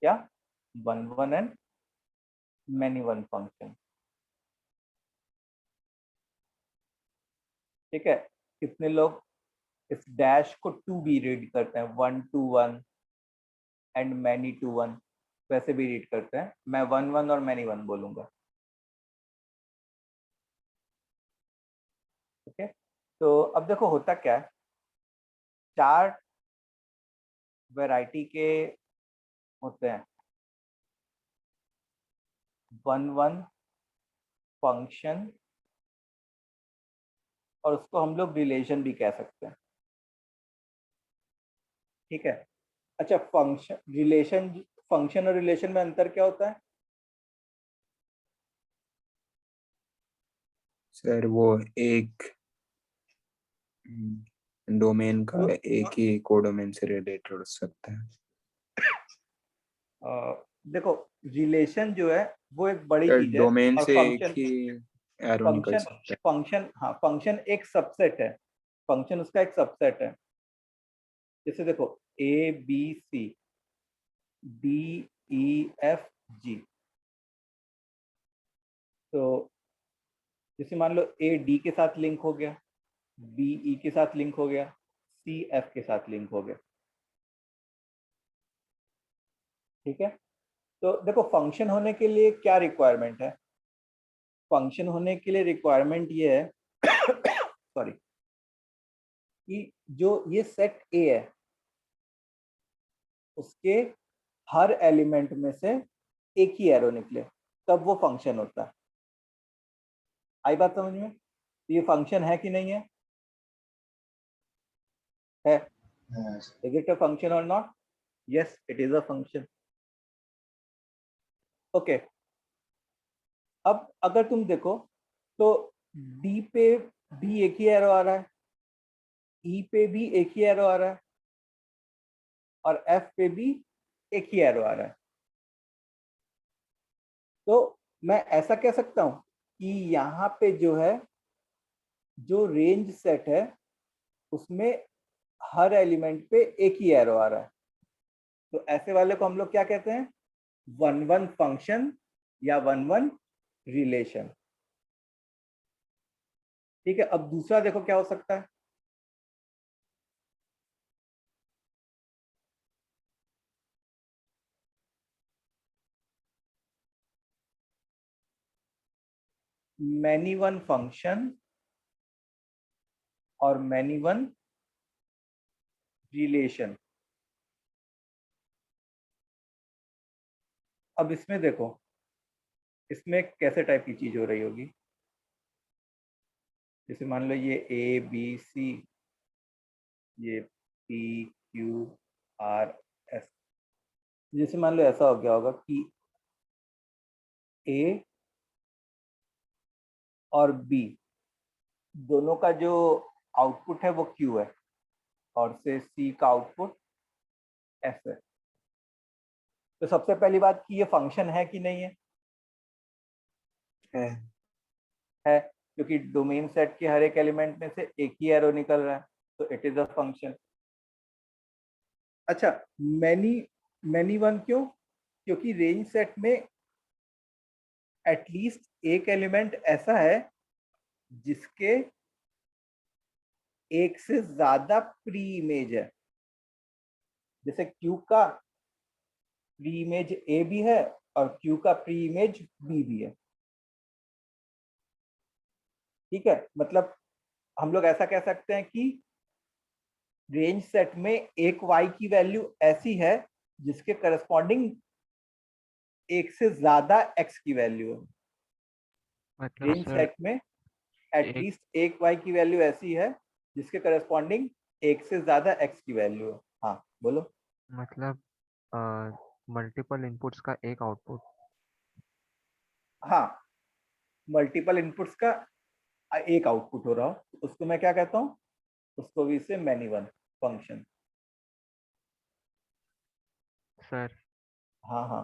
क्या 1 1 एंड मैनी वन फंक्शन। ठीक है, कितने लोग इस डैश को 2 भी रीड करते हैं, 1 2 1 एंड मैनी 2 1, वैसे भी रीड करते हैं। मैं 1 1 और मैनी 1 बोलूंगा। ठीक है, तो अब देखो होता क्या है, 4 वैरायटी के होते हैं। 1 1 फंक्शन, और उसको हम लोग रिलेशन भी कह सकते हैं। ठीक है, अच्छा फंक्शन और रिलेशन में अंतर क्या होता है। सर वो एक डोमेन का एक ही कोडोमेन से रिलेटेड हो सकता है। देखो रिलेशन जो है वो एक बड़ी चीज है डोमेन और से एक फंक्शन ही एरो निकल फंक्शन सकता है। फंक्शन हाँ फंक्शन एक सबसेट है, फंक्शन उसका एक सबसेट है। जैसे देखो A B C D E F G, तो जैसे मान लो ए डी के साथ लिंक हो गया, बी ई के साथ लिंक हो गया, सी एफ के साथ लिंक हो गया। ठीक है, तो देखो फंक्शन होने के लिए क्या रिक्वायरमेंट है? फंक्शन होने के लिए रिक्वायरमेंट ये है सॉरी, कि जो ये सेट ए है उसके हर एलिमेंट में से एक ही एरो निकले, तब वो फंक्शन होता है। आई बात समझ में? ये फंक्शन है कि नहीं है? है। इज इट अ फंक्शन और not? Yes it is a function. Okay, अब अगर तुम देखो तो डी पे भी एक ही एरो आ रहा है, ई पे भी एक ही एरो आ रहा है, और एफ पे भी एक ही एरो आ रहा है। तो मैं ऐसा कह सकता हूं कि यहाँ पे जो है, जो रेंज सेट है उसमें हर एलिमेंट पे एक ही एरो आ रहा है। तो ऐसे वाले को हम लोग क्या कहते हैं? वन वन फंक्शन या वन वन रिलेशन। ठीक है, अब दूसरा देखो क्या हो सकता है। मैनी वन फंक्शन और मैनी वन रिलेशन। अब इसमें देखो, इसमें कैसे टाइप की चीज हो रही होगी। जैसे मान लो ये ए बी सी, ये पी क्यू आर एस। जैसे मान लो ऐसा हो गया होगा कि ए और बी दोनों का जो आउटपुट है वो क्यू है, और से सी का आउटपुट एस है। तो सबसे पहली बात कि ये फंक्शन है कि नहीं है? है, क्योंकि डोमेन सेट के हर एक एलिमेंट में से एक ही एरो निकल रहा है, तो इट इज अ फंक्शन। अच्छा, मैनी मैनी वन क्यों? क्योंकि रेंज सेट में एटलीस्ट एक एलिमेंट ऐसा है जिसके एक से ज्यादा प्री इमेज है। जैसे क्यू का प्री इमेज ए भी है और क्यू का प्री इमेज बी भी है। ठीक है, मतलब हम लोग ऐसा कह सकते हैं कि रेंज सेट में एक y की वैल्यू ऐसी है जिसके करस्पॉन्डिंग एक से ज्यादा x की वैल्यू है। मतलब रेंज सर सेट में एटलीस्ट एक y की वैल्यू ऐसी है जिसके करस्पॉन्डिंग एक से ज्यादा x की वैल्यू है। हाँ बोलो। मतलब मल्टीपल इनपुट्स का एक आउटपुट। हाँ, मल्टीपल इनपुट्स का एक आउटपुट हो रहा हो, उसको मैं क्या कहता हूँ? उसको भी से मैनी वन फंक्शन। सर हाँ हाँ।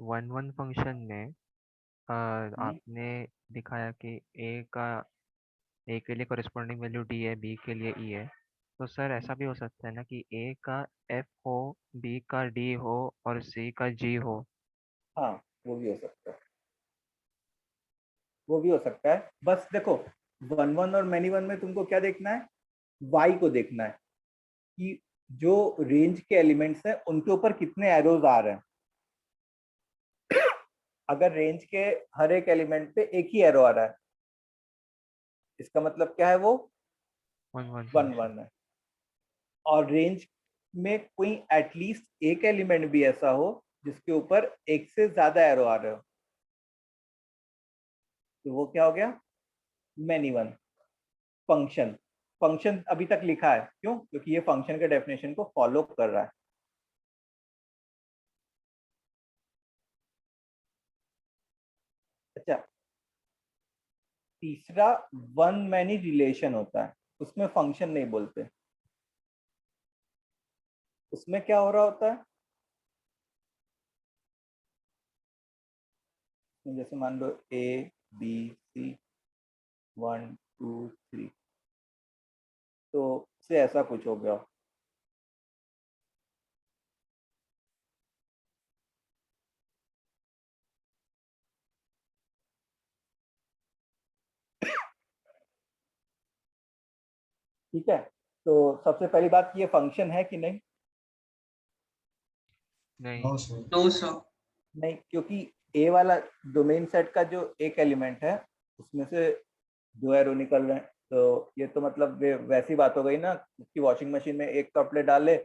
वन वन फंक्शन में आपने दिखाया कि ए के लिए कॉरेस्पॉन्डिंग वैल्यू डी है, बी के लिए ई है। तो सर ऐसा भी हो सकता है ना कि ए का एफ हो, बी का डी हो और सी का जी हो। हाँ वो भी हो सकता है, वो भी हो सकता है। बस देखो वन वन और मैनी वन में तुमको क्या देखना है? वाई को देखना है कि जो रेंज के एलिमेंट्स हैं उनके ऊपर कितने एरोज आ रहे हैं। अगर रेंज के हर एक एलिमेंट पे एक ही एरो आ रहा है, इसका मतलब क्या है? वो वन वन वन वन है। और रेंज में कोई एटलीस्ट एक एलिमेंट भी ऐसा हो जिसके ऊपर एक से ज्यादा एरो आ रहे हो, तो वो क्या हो गया? Many one function. फंक्शन अभी तक लिखा है क्यों? क्योंकि ये फंक्शन के डेफिनेशन को फॉलो कर रहा है। अच्छा, तीसरा वन मैनी रिलेशन होता है। उसमें फंक्शन नहीं बोलते। उसमें क्या हो रहा होता है, जैसे मान लो ABC 1 2 3, तो से ऐसा कुछ हो गया। ठीक है, तो सबसे पहली बात, ये फंक्शन है कि नहीं? नहीं नो सर। No sir. नहीं, क्योंकि ए वाला डोमेन सेट का जो एक एलिमेंट है उसमें से 2 एरो निकल रहे हैं, तो ये तो मतलब वैसी बात हो गई ना कि वॉशिंग मशीन में एक कपड़े डाले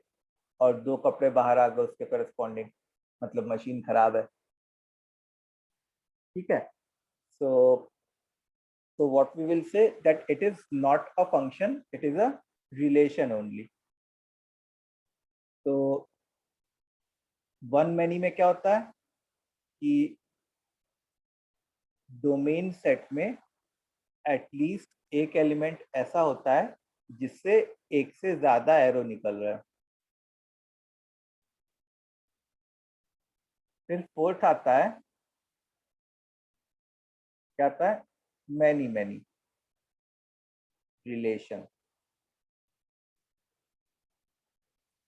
और 2 कपड़े बाहर आ गए उसके करस्पॉन्डिंग, मतलब मशीन खराब है। ठीक है, so what we will say that it is not a function, it is a relation only. तो वन मैनी में क्या होता है कि डोमेन सेट में एटलीस्ट एक एलिमेंट ऐसा होता है जिससे एक से ज्यादा एरो निकल रहा है। फिर फोर्थ आता है, क्या आता है, many many relation.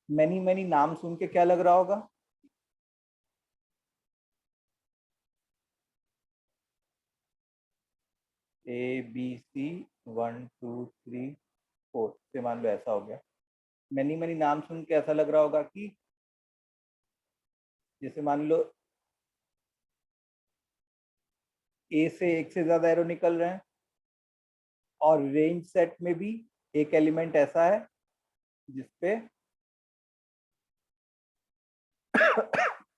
Many many नाम सुन के क्या लग रहा होगा? ABC 1 2 3 4 से मान लो ऐसा हो गया। मैनी मैनी नाम सुन के ऐसा लग रहा होगा कि जैसे मान लो ए से एक से ज्यादा एरो निकल रहे हैं और रेंज सेट में भी एक एलिमेंट ऐसा है जिसपे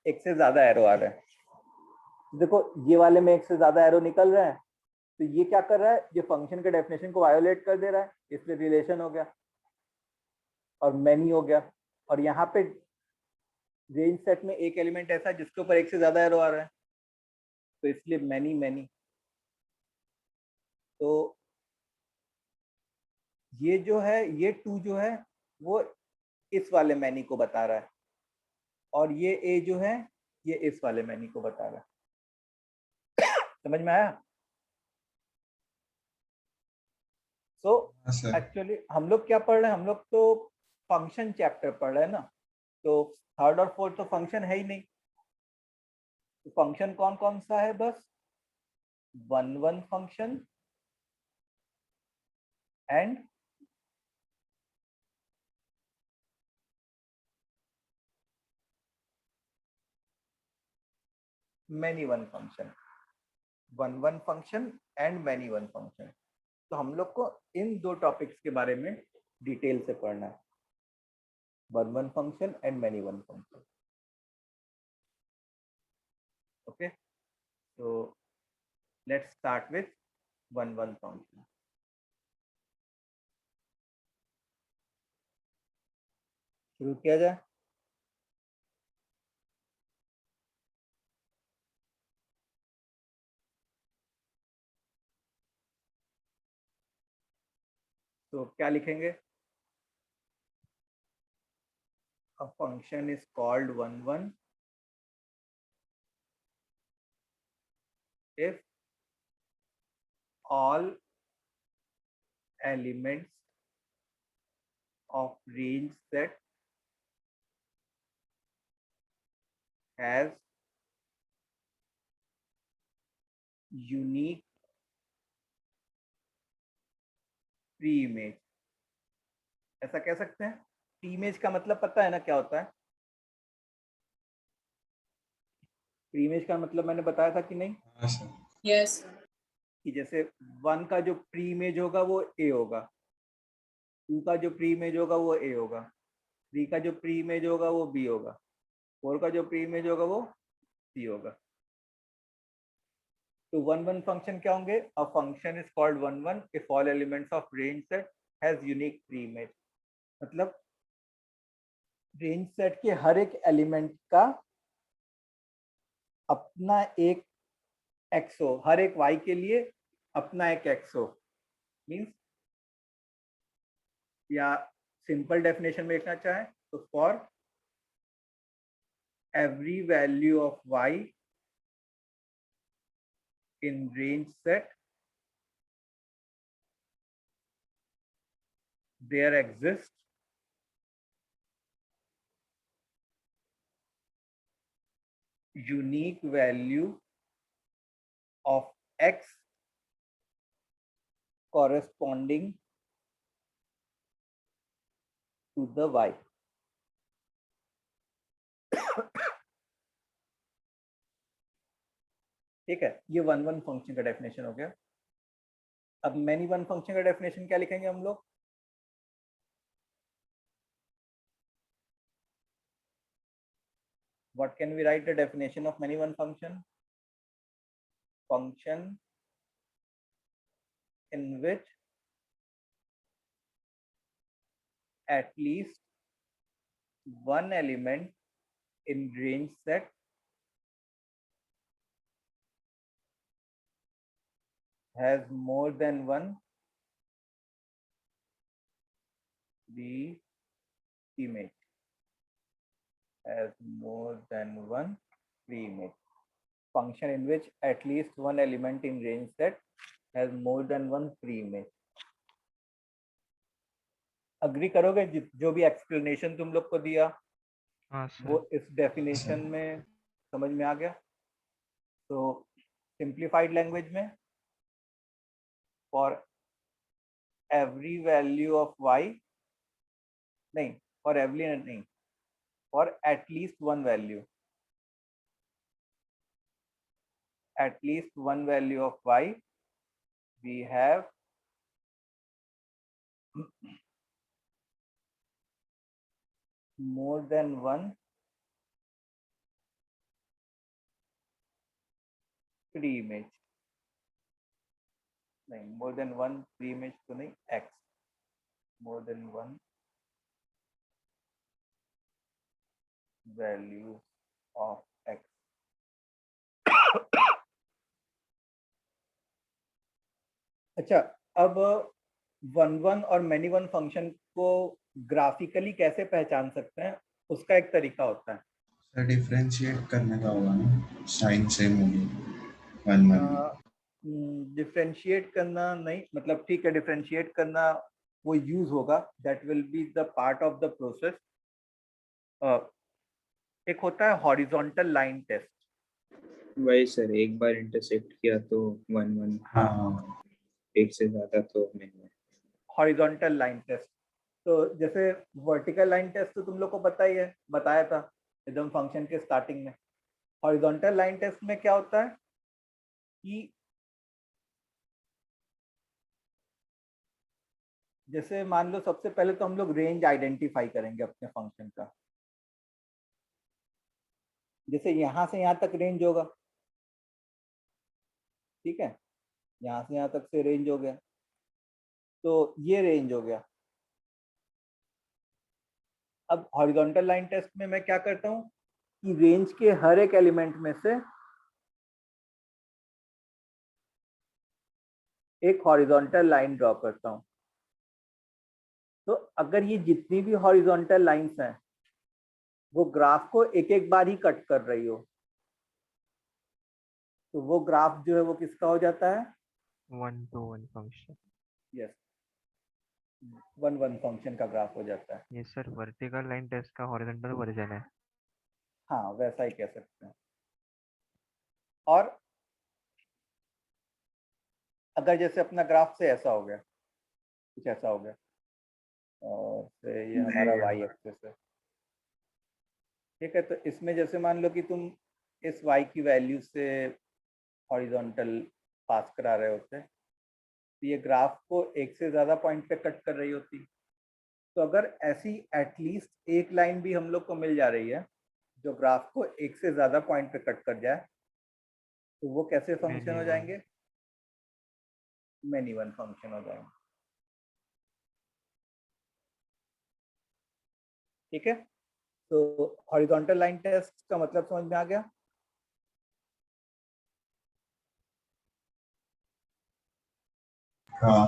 एक से ज्यादा एरो आ रहे हैं। देखो ये वाले में एक से ज्यादा एरो निकल रहा है, तो ये क्या कर रहा है, ये फंक्शन के डेफिनेशन को वायोलेट कर दे रहा है, इसलिए रिलेशन हो गया और मैनी हो गया। और यहाँ पे रेंज सेट में एक एलिमेंट ऐसा है जिसके ऊपर एक से ज्यादा एरो आ रहा है, तो इसलिए मैनी मैनी। तो ये जो है, ये 2 जो है वो इस वाले मैनी को बता रहा है, और ये ए जो है ये इस वाले मैनी को बता रहा है। समझ में आया? सो एक्चुअली हम लोग क्या पढ़ रहे हैं, हम लोग तो फंक्शन चैप्टर पढ़ रहे हैं ना, तो थर्ड और फोर्थ तो फंक्शन है ही नहीं। तो फंक्शन कौन कौन सा है? बस 1 function and many one function. 1 function and many one function. तो हम लोग को इन 2 टॉपिक्स के बारे में डिटेल से पढ़ना है, 1 function and many one function. Okay, so let's start with 1 function. शुरू किया जाए। तो क्या लिखेंगे? A function is called 1 if all elements of range set has unique pre-image। ऐसा कह सकते हैं। pre-image का मतलब पता है ना क्या होता है? pre-image का मतलब मैंने बताया था कि नहीं? यस कि जैसे 1 का जो pre-image होगा वो A होगा, 2 का जो pre-image होगा वो A होगा, 3 का जो pre-image होगा वो B होगा, 4 का जो pre-image होगा वो C होगा। तो 1 फंक्शन क्या होंगे? A function is called 1 if all elements of range set has unique pre-image। मतलब रेंज सेट के हर एक एलिमेंट का अपना एक एक्स हो, हर एक y के लिए अपना एक एक्स हो। मीन्स या सिंपल डेफिनेशन में लिखना चाहें तो for every value of y in range set there exists unique value of x corresponding to the y. ठीक है, ये वन वन फंक्शन का डेफिनेशन हो गया। अब मैनी वन फंक्शन का डेफिनेशन क्या लिखेंगे हम लोग? What can we write the definition of many one function? Function in which at least one element in range set has more than one the image, has more than one pre-image. Function in which at least one element in range set has more than one pre-image. Agree करोगे जो भी explanation तुम लोग को दिया हाँ sir. वो इस डेफिनेशन में समझ में आ गया? तो सिंप्लीफाइड लैंग्वेज में for every value of y, नहीं फॉर एवरी नहीं, for at least one value, at least one value of y, we have more than one pre-image, नहीं more than one pre-image तो नहीं, x, more than one value of x. अच्छा, अब one one और many one function को graphically कैसे पहचान सकते हैं, उसका एक तरीका होता है। सर डिफरेंशिएट करने का होगा ना, साइन सेम होगी वन वन। डिफरेंशिएट करना नहीं, मतलब ठीक है डिफरेंशिएट करना वो यूज होगा, that will be the part of the process. एक होता है हॉरिजॉन्टल लाइन टेस्ट। वही सर, एक बार इंटरसेक्ट किया तो वन वन, हाँ एक से ज्यादा तो नहीं। हॉरिजॉन्टल लाइन टेस्ट, तो जैसे वर्टिकल लाइन टेस्ट तो तुम लोग को पता ही है, बताया था एकदम फंक्शन के स्टार्टिंग में। हॉरिजॉन्टल लाइन टेस्ट में क्या होता है कि जैसे मान लो सबसे पहले तो हम लोग रेंज आइडेंटिफाई करेंगे अपने फंक्शन का। जैसे यहाँ से यहाँ तक रेंज होगा, ठीक है, यहाँ से यहाँ तक से रेंज हो गया, तो ये रेंज हो गया। अब हॉरिजॉन्टल लाइन टेस्ट में मैं क्या करता हूँ कि रेंज के हर एक एलिमेंट में से एक हॉरिजॉन्टल लाइन ड्रॉ करता हूँ। तो अगर ये जितनी भी हॉरिजॉन्टल लाइंस हैं वो ग्राफ को एक एक बार ही कट कर रही हो, तो वो ग्राफ जो है वो किसका हो जाता है? One two one function. Yes, one one function का ग्राफ हो जाता है। ये सर वर्टिकल लाइन टेस्ट का हॉरिजॉन्टल वर्जन है। हाँ, वैसा ही कह सकते हैं। और अगर जैसे अपना ग्राफ से ऐसा हो गया, कुछ ऐसा हो गया, और से ये हमारा y एक्सिस है, ठीक है, तो इसमें जैसे मान लो कि तुम इस y की वैल्यू से हॉरिजॉन्टल पास करा रहे होते, तो ये ग्राफ को एक से ज़्यादा पॉइंट पे कट कर रही होती। तो अगर ऐसी एटलीस्ट एक लाइन भी हम लोग को मिल जा रही है जो ग्राफ को एक से ज़्यादा पॉइंट पे कट कर जाए, तो वो कैसे फंक्शन हो जाएंगे? मैनी वन फंक्शन हो जाएंगे। ठीक है, तो हॉरिजॉन्टल लाइन टेस्ट का मतलब समझ में आ गया? हाँ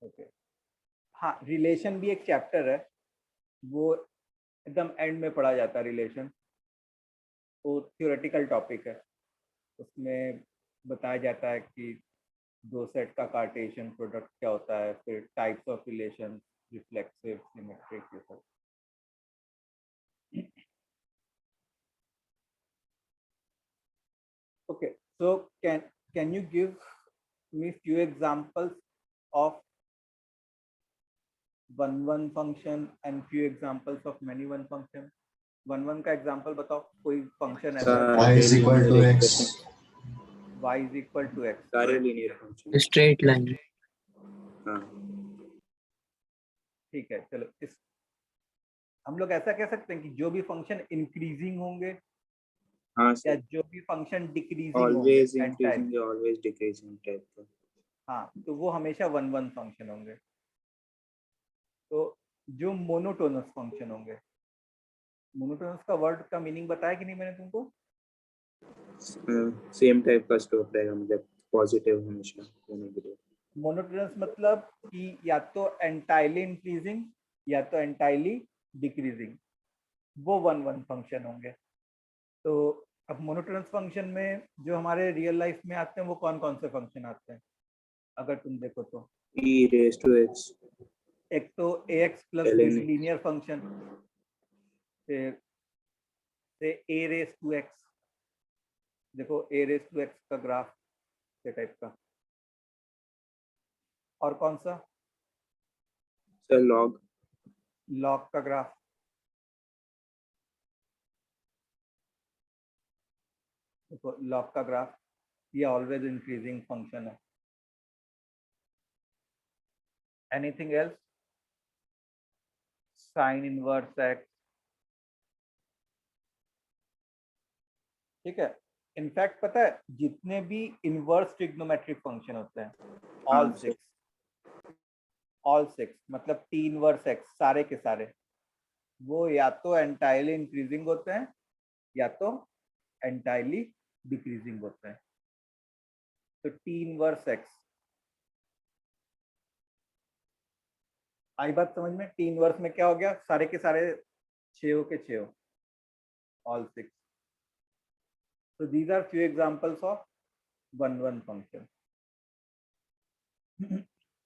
ओके हाँ, रिलेशन भी एक चैप्टर है, वो एकदम एंड में पढ़ा जाता है रिलेशन, वो थ्योरेटिकल टॉपिक है, उसमें बताया जाता है कि दो सेट का कार्टेशियन प्रोडक्ट क्या होता है, फिर types of relation, reflexive, symmetric, ये सब। Okay, so can you give me few examples of one function and few examples of many one function? One का example बताओ, कोई function ऐसा है y is equal to x. y is equal to x, सारे linear function. Straight line. हाँ ठीक है। चलो इस हम लोग ऐसा कह सकते हैं कि जो भी फंक्शन इंक्रीजिंग होंगे हाँ या सर, जो भी फंक्शन डिक्रीजिंग ऑलवेज होंगे इंक्रीजिंग या ऑलवेज डिक्रीजिंग टाइप का। हाँ, तो वो हमेशा वन फंक्शन होंगे। तो जो मोनोटोनस फंक्शन होंगे, मोनोटोनस का वर्ड का मीनिंग बताया कि नहीं मैंने तुमको? सेम टाइप का स्टोक रहेगा, मतलब पॉजिटिव हमेशा होने के लिए। मोनोटोनस मतलब कि या तो एंटायरली इंक्रीजिंग या तो एंटायरली डिक्रीजिंग, वो वन फंक्शन होंगे। तो अब मोनोटोनस फंक्शन में जो हमारे रियल लाइफ में आते हैं वो कौन कौन से फंक्शन आते हैं अगर तुम देखो तो? e raised to x, एक तो ax plus ln x, linear function, फिर से a रेस टू x, देखो a रेस टू x का ग्राफ ये टाइप का। और कौन सा? सर log, लॉग का ग्राफ, देखो लॉग का ग्राफ, ये ऑलवेज इंक्रीजिंग फंक्शन है। Anything else? Sine inverse x, ठीक है। इनफैक्ट पता है जितने भी इनवर्स ट्रिग्नोमेट्रिक फंक्शन होते हैं, ऑल सिक्स मतलब टी इनवर्स एक्स, सारे के सारे वो या तो एंटायरली इंक्रीजिंग होते हैं या तो एंटायरली डिक्रीजिंग होते हैं। तो टी इनवर्स एक्स, आई बात समझ में? टी इनवर्स में क्या हो गया, सारे के सारे 6 के 6, all 6। So these are few examples of one function.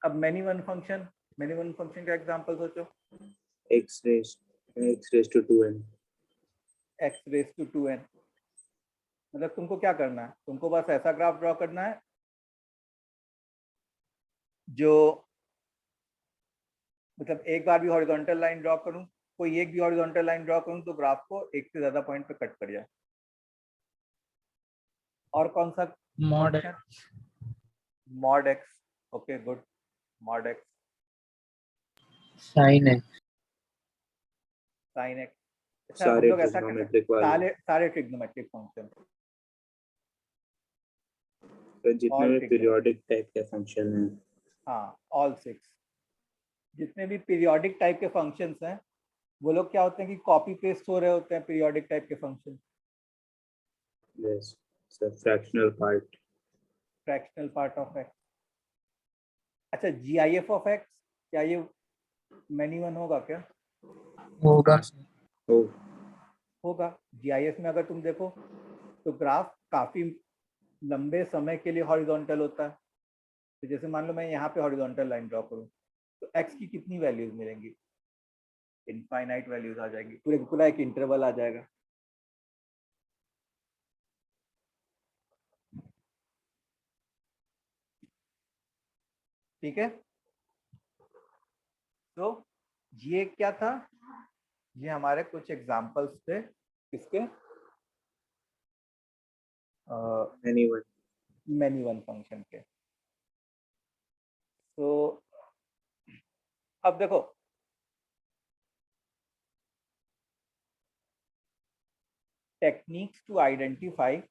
अब many one function का एग्जांपल सोचो। x raised to 2n, x raise to 2n, मतलब तुमको क्या करना है, तुमको बस ऐसा ग्राफ ड्रॉ करना है जो मतलब एक बार भी हॉरिजॉन्टल लाइन ड्रॉ करूं, कोई एक भी हॉरिजॉन्टल लाइन ड्रॉ करूं तो ग्राफ को एक से ज्यादा पॉइंट पे कट कर जाए। और कौन सा? Mod mod x, okay good, mod x, sine x. Sine x. अच्छा, हम सारे लोग ऐसा कर सकते ट्रिग्नोमेट्रिक वाले, सारे ट्रिग्नोमेट्रिक फंक्शन, तो जितने all भी trigonometric, पीरियोडिक टाइप के फंक्शन हैं, हाँ ऑल 6, जितने भी पीरियोडिक टाइप के फंक्शंस हैं वो लोग क्या होते हैं कि कॉपी पेस्ट हो रहे होते हैं पीरियोडिक टाइप के function. Yes sir, fractional part of x. अच्छा, GIF ऑफ एक्स, क्या ये मैनी वन होगा क्या? होगा। होगा। GIF में अगर तुम देखो तो ग्राफ काफी लंबे समय के लिए हॉरिजॉन्टल होता है। तो जैसे मान लो मैं यहाँ पे हॉरिजॉन्टल लाइन ड्रॉ करूँ तो एक्स की कितनी वैल्यूज मिलेंगी? इनफाइनाइट वैल्यूज आ जाएगी, पूरा एक इंटरवल आ जाएगा। ठीक है, तो ये क्या था, ये हमारे कुछ एग्जांपल्स थे किसके, मैनी वन फंक्शन के। तो अब देखो टेक्निक्स टू आइडेंटिफाई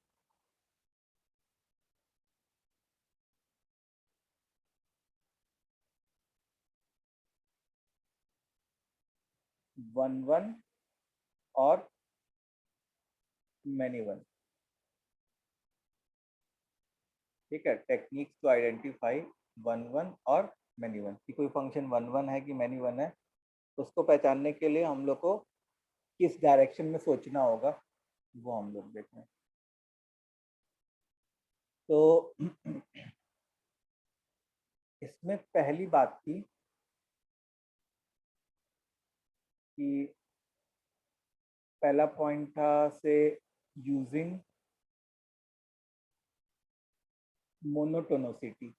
वन और मैनी वन। ठीक है, टेक्निक्स टू आइडेंटिफाई वन और मैनी वन कि कोई फंक्शन वन वन है कि मैनी वन है, उसको पहचानने के लिए हम लोग को किस डायरेक्शन में सोचना होगा वो हम लोग देख रहे हैं। तो इसमें पहली बात थी कि पहला पॉइंट था से यूजिंग मोनोटोनिसिटी,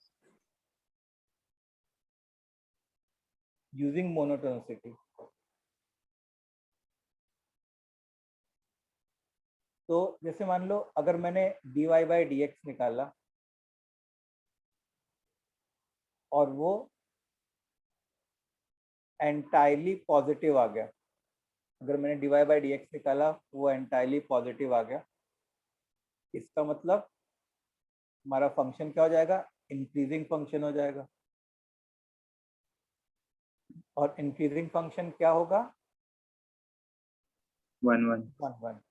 यूजिंग मोनोटोनिसिटी। तो जैसे मान लो अगर मैंने dy बाई डी एक्स निकाला और वो एंटायरली पॉजिटिव आ गया, अगर मैंने dy बाई डी एक्स निकाला वो एंटायरली पॉजिटिव आ गया, इसका मतलब हमारा फंक्शन क्या हो जाएगा, इंक्रीजिंग फंक्शन हो जाएगा। और इंक्रीजिंग फंक्शन क्या होगा, 1 1 1 1।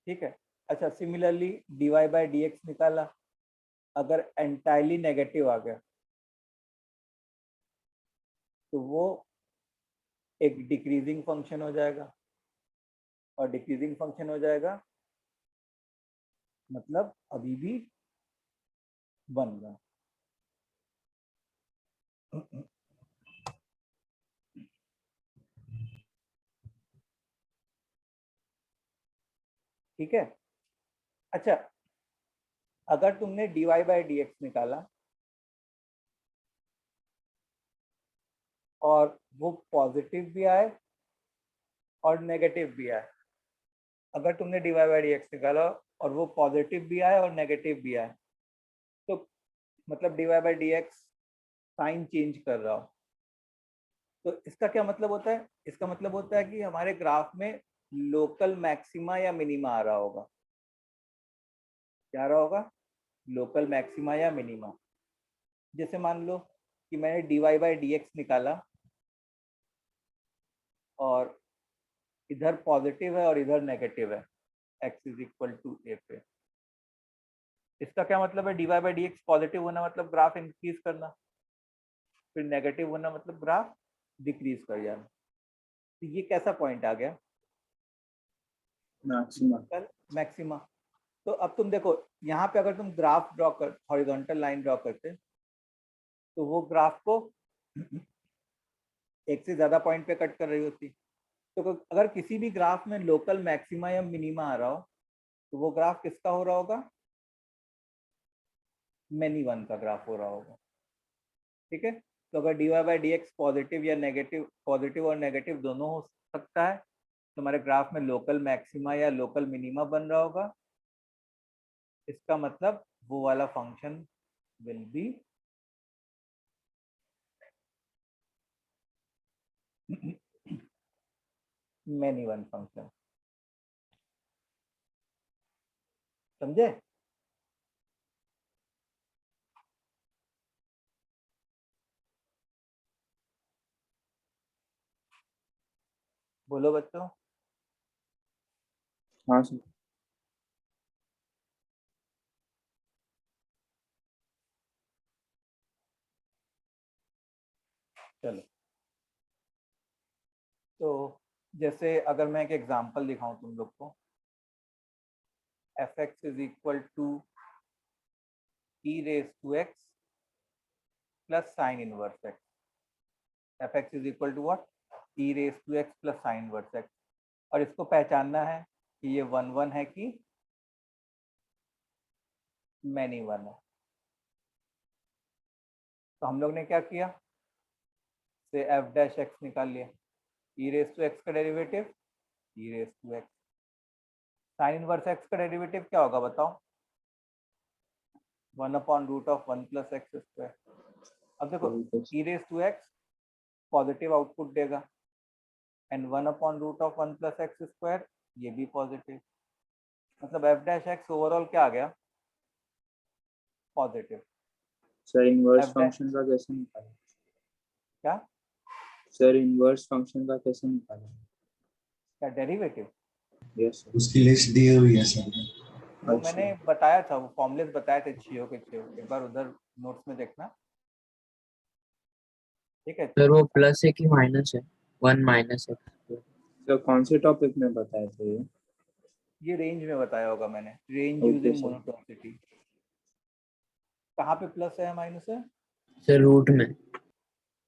ठीक है। अच्छा, similarly dy by d x निकाला, अगर एंटायरली नेगेटिव आ गया तो वो एक डिक्रीजिंग फंक्शन हो जाएगा, और डिक्रीजिंग फंक्शन हो जाएगा मतलब अभी भी 1 1। ठीक है। अच्छा, अगर तुमने dy बाई डी एक्स निकाला और वो पॉजिटिव भी आए और नेगेटिव भी आए, अगर तुमने dy बाई डी एक्स निकाला और वो पॉजिटिव भी आए और नेगेटिव भी आए, तो मतलब dy by d x sign change कर रहा हो, तो इसका क्या मतलब होता है, इसका मतलब होता है कि हमारे ग्राफ में लोकल मैक्सिमा या मिनिमा आ रहा होगा। क्या आ रहा होगा, लोकल मैक्सिमा या मिनिमा। जैसे मान लो कि मैंने dy बाई डी एक्स निकाला और इधर पॉजिटिव है और इधर नेगेटिव है, x is equal to a पे। इसका क्या मतलब है, dy by d x positive होना मतलब ग्राफ इंक्रीज करना, फिर नेगेटिव होना मतलब ग्राफ डिक्रीज कर जाना। तो ये कैसा पॉइंट आ गया, मैक्सिमम। मैक्सिमा। तो अब तुम देखो यहाँ पे अगर तुम ग्राफ ड्रॉ कर, हॉरिजॉन्टल लाइन ड्रॉ करते तो वो ग्राफ को एक से ज्यादा पॉइंट पे कट कर रही होती। तो अगर किसी भी ग्राफ में लोकल मैक्सिमा या मिनिमा आ रहा हो तो वो ग्राफ किसका हो रहा होगा, मैनी वन का ग्राफ हो रहा होगा। ठीक है। तो अगर dy by d x positive या नेगेटिव, पॉजिटिव और नेगेटिव दोनों हो सकता है, तो हमारे ग्राफ में लोकल मैक्सिमा या लोकल मिनिमा बन रहा होगा। इसका मतलब वो वाला function will be many one function. समझे? बोलो बच्चों। हाँ सर। चलो, तो जैसे अगर मैं एक एग्जांपल दिखाऊं तुम लोग को, fx is equal to e raise to x plus sine inverse x। fx is equal to what, e raise to x plus sine inverse x। और इसको पहचानना है कि ये 1 1 है कि मैनी वन है। तो हम लोग ने क्या किया, से f डैश x निकाल लिया, e रेज टू x का derivative e raise to x, sine inverse x का डेरिवेटिव क्या होगा बताओ, 1 upon root of 1 plus x square. अब देखो e raise to x positive output देगा, and 1 upon root of 1 plus x square ये भी पॉजिटिव, मतलब f डैश x ओवरऑल क्या आ गया, positive. Sir inverse f dash function का कैसे निकालें? क्या, सर इनवर्स फंक्शन का कैसे निकालें? क्या डेरिवेटिव, यस सर। उसकी लिस्ट दी हुई है सर। वो मैंने बताया था, वो फॉर्मूलेस बताए थे छियो के छियो, एक बार उधर नोट्स में देखना, ठीक है। सर वो प्लस है कि माइनस है? 1 माइनस है। तो कौन से टॉपिक में बताया था ये रेंज में बताया होगा मैंने, range okay using sir. Monotonicity. कहाँ पे प्लस है माइनस है? सर रूट में।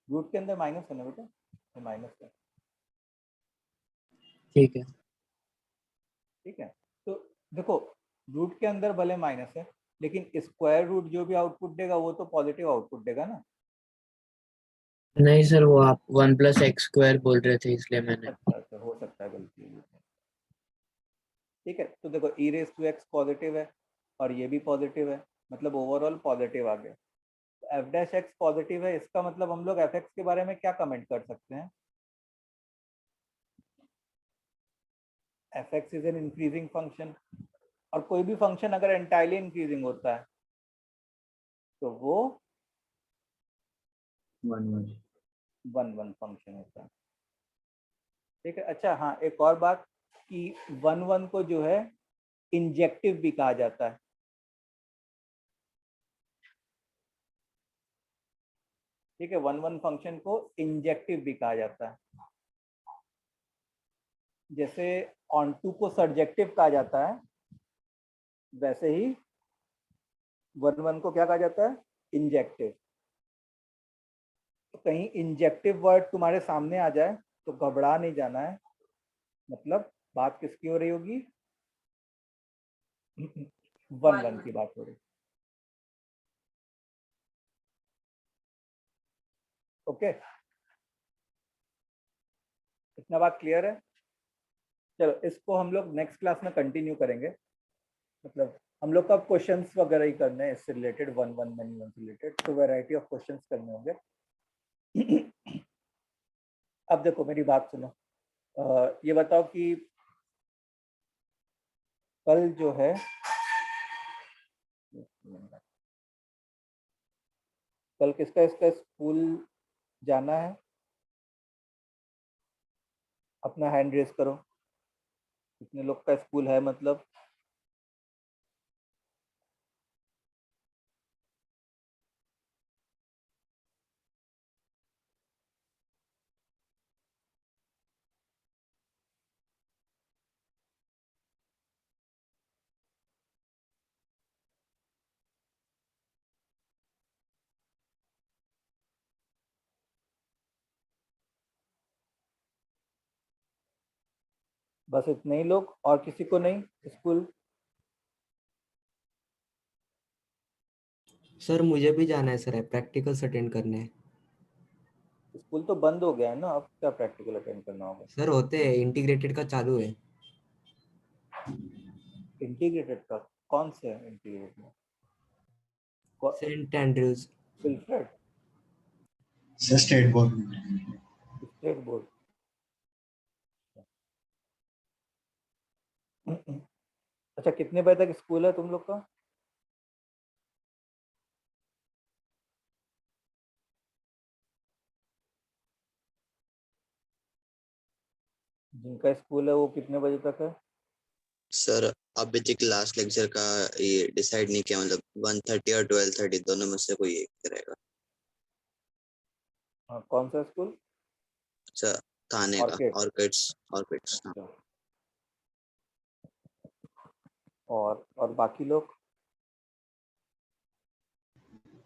रूट के अंदर माइनस है ना बेटा, ये माइनस है, ठीक है। ठीक है। तो देखो रूट के अंदर भले माइनस है, लेकिन स्क्वायर रूट जो भी आउटपुट देगा वो तो पॉजिटिव आउटपुट देगा ना। नहीं सर, वो आप 1 प्लस एक्स स्क्वायर बोल रहे थे इसलिए मैंने। अच्छा अच्छा, हो सकता है गलती हुई है। ठीक है, तो देखो ई रेस टू एक्स पॉजिटिव है और ये भी पॉजिटिव है, मतलब ओवरऑल पॉजिटिव आ गया। एफ डैश एक्स पॉजिटिव है, इसका मतलब हम लोग एफ एक्स के बारे में क्या कमेंट कर सकते हैं? F x is an increasing function, और कोई भी फंक्शन अगर एंटायरली इंक्रीजिंग होता है तो वो 1 1 फंक्शन होता है, ठीक है। अच्छा हाँ, एक और बात कि 1 1 को जो है इंजेक्टिव भी कहा जाता है, ठीक है। 1 1 फंक्शन को इंजेक्टिव भी कहा जाता है, जैसे ऑन टू को सर्जेक्टिव कहा जाता है, वैसे ही 1 1 को क्या कहा जाता है? इंजेक्टिव। तो कहीं इंजेक्टिव वर्ड तुम्हारे सामने आ जाए तो घबरा नहीं जाना है, मतलब बात किसकी हो रही होगी? 1 1 की बात हो रही। ओके, इतना बात क्लियर है? चलो इसको हम लोग नेक्स्ट क्लास में कंटिन्यू करेंगे, मतलब हम लोग का क्वेश्चंस वगैरह ही करने हैं इससे रिलेटेड, 1 1 मैनी 1 से रिलेटेड, तो वैरायटी ऑफ क्वेश्चंस करने होंगे। अब देखो मेरी बात सुनो, ये बताओ कि कल जो है, कल किसका इसका स्कूल जाना है? अपना हैंड रेस करो, कितने लोग का स्कूल है मतलब? बस इतने ही लोग, और किसी को नहीं स्कूल? सर मुझे भी जाना है सर, प्रैक्टिकल्स अटेंड करने हैं। स्कूल तो बंद हो गया है ना, अब क्या प्रैक्टिकल अटेंड करना होगा? सर होते हैं, इंटीग्रेटेड का चालू है। इंटीग्रेटेड का कौन से है? इंटीग्रेटेड में Saint Andrews. Wilfred? Sir state board. State board. अच्छा, कितने बजे तक स्कूल है तुम लोग का? जिनका स्कूल है वो कितने बजे तक है? सर अभी तक लास्ट लेक्चर का ये डिसाइड नहीं किया, मतलब 1:30 और 12:30 दोनों में से कोई एक करेगा। हाँ, कौन सा स्कूल? अच्छा, थाने का ऑर्किड। ऑर्किड्स। ऑर्किड्स हाँ। अच्छा, और बाकी लोग?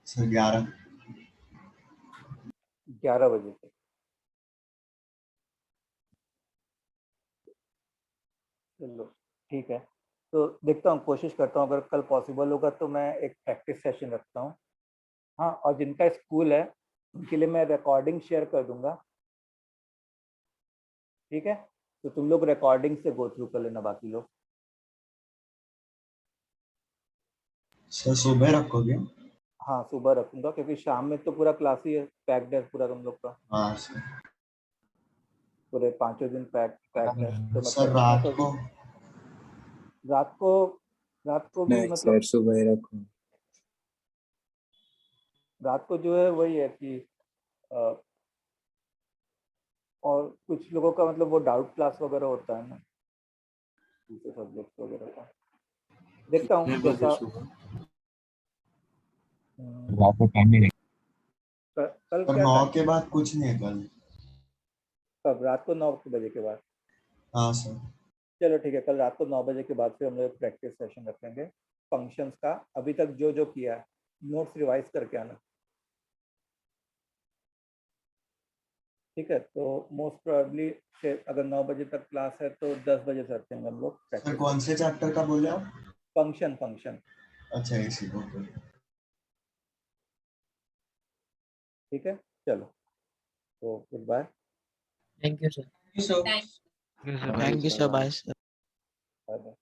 सर 11। 11 बजे तक। चलो ठीक है, तो देखता हूँ, कोशिश करता हूँ, अगर कल पॉसिबल होगा तो मैं एक प्रैक्टिस सेशन रखता हूँ। हाँ, और जिनका स्कूल है उनके लिए मैं रिकॉर्डिंग शेयर कर दूंगा, ठीक है। तो तुम लोग रिकॉर्डिंग से गो थ्रू कर लेना, बाकी लोग। सर सुबह रखोगे? हाँ सुबह रखूंगा, क्योंकि शाम में तो पूरा क्लास ही है, पैक्ड है पूरा तुम लोग का, हाँ सर। पूरे 5 दिन पैक्ड है, तो सर मतलब मैं रात तो को? रात को, रात को भी नहीं सर, मतलब सुबह ही रखो। रात को जो है वही है कि और कुछ लोगों का मतलब वो डाउट क्लास वगैरह होता है ना, दूसरे सब्जेक्ट वगैरह का। देखता हूँ कितने बजे जैसा, सुबह? कल क्या 9 time? के बाद कुछ नहीं है कल। कब? रात को 9 बजे के बाद? हाँ सर। चलो ठीक है, कल रात को 9 बजे के बाद फिर हम लोग प्रैक्टिस सेशन रखेंगे फंक्शंस का। अभी तक जो जो किया है नोट्स रिवाइज करके आना, ठीक है? तो मोस्ट प्रोबेबली अगर 9 बजे तक क्लास है तो 10 बजे से रखेंगे हम लोग सर प्रैक्टिस। कौन से चैप्टर का बोले आप? फंक्शन। अच्छा इसी को। ठीक है, चलो तो good bye. Thank you sir. So Thank you, sir. Thank you sir, bye sir. Bye bye.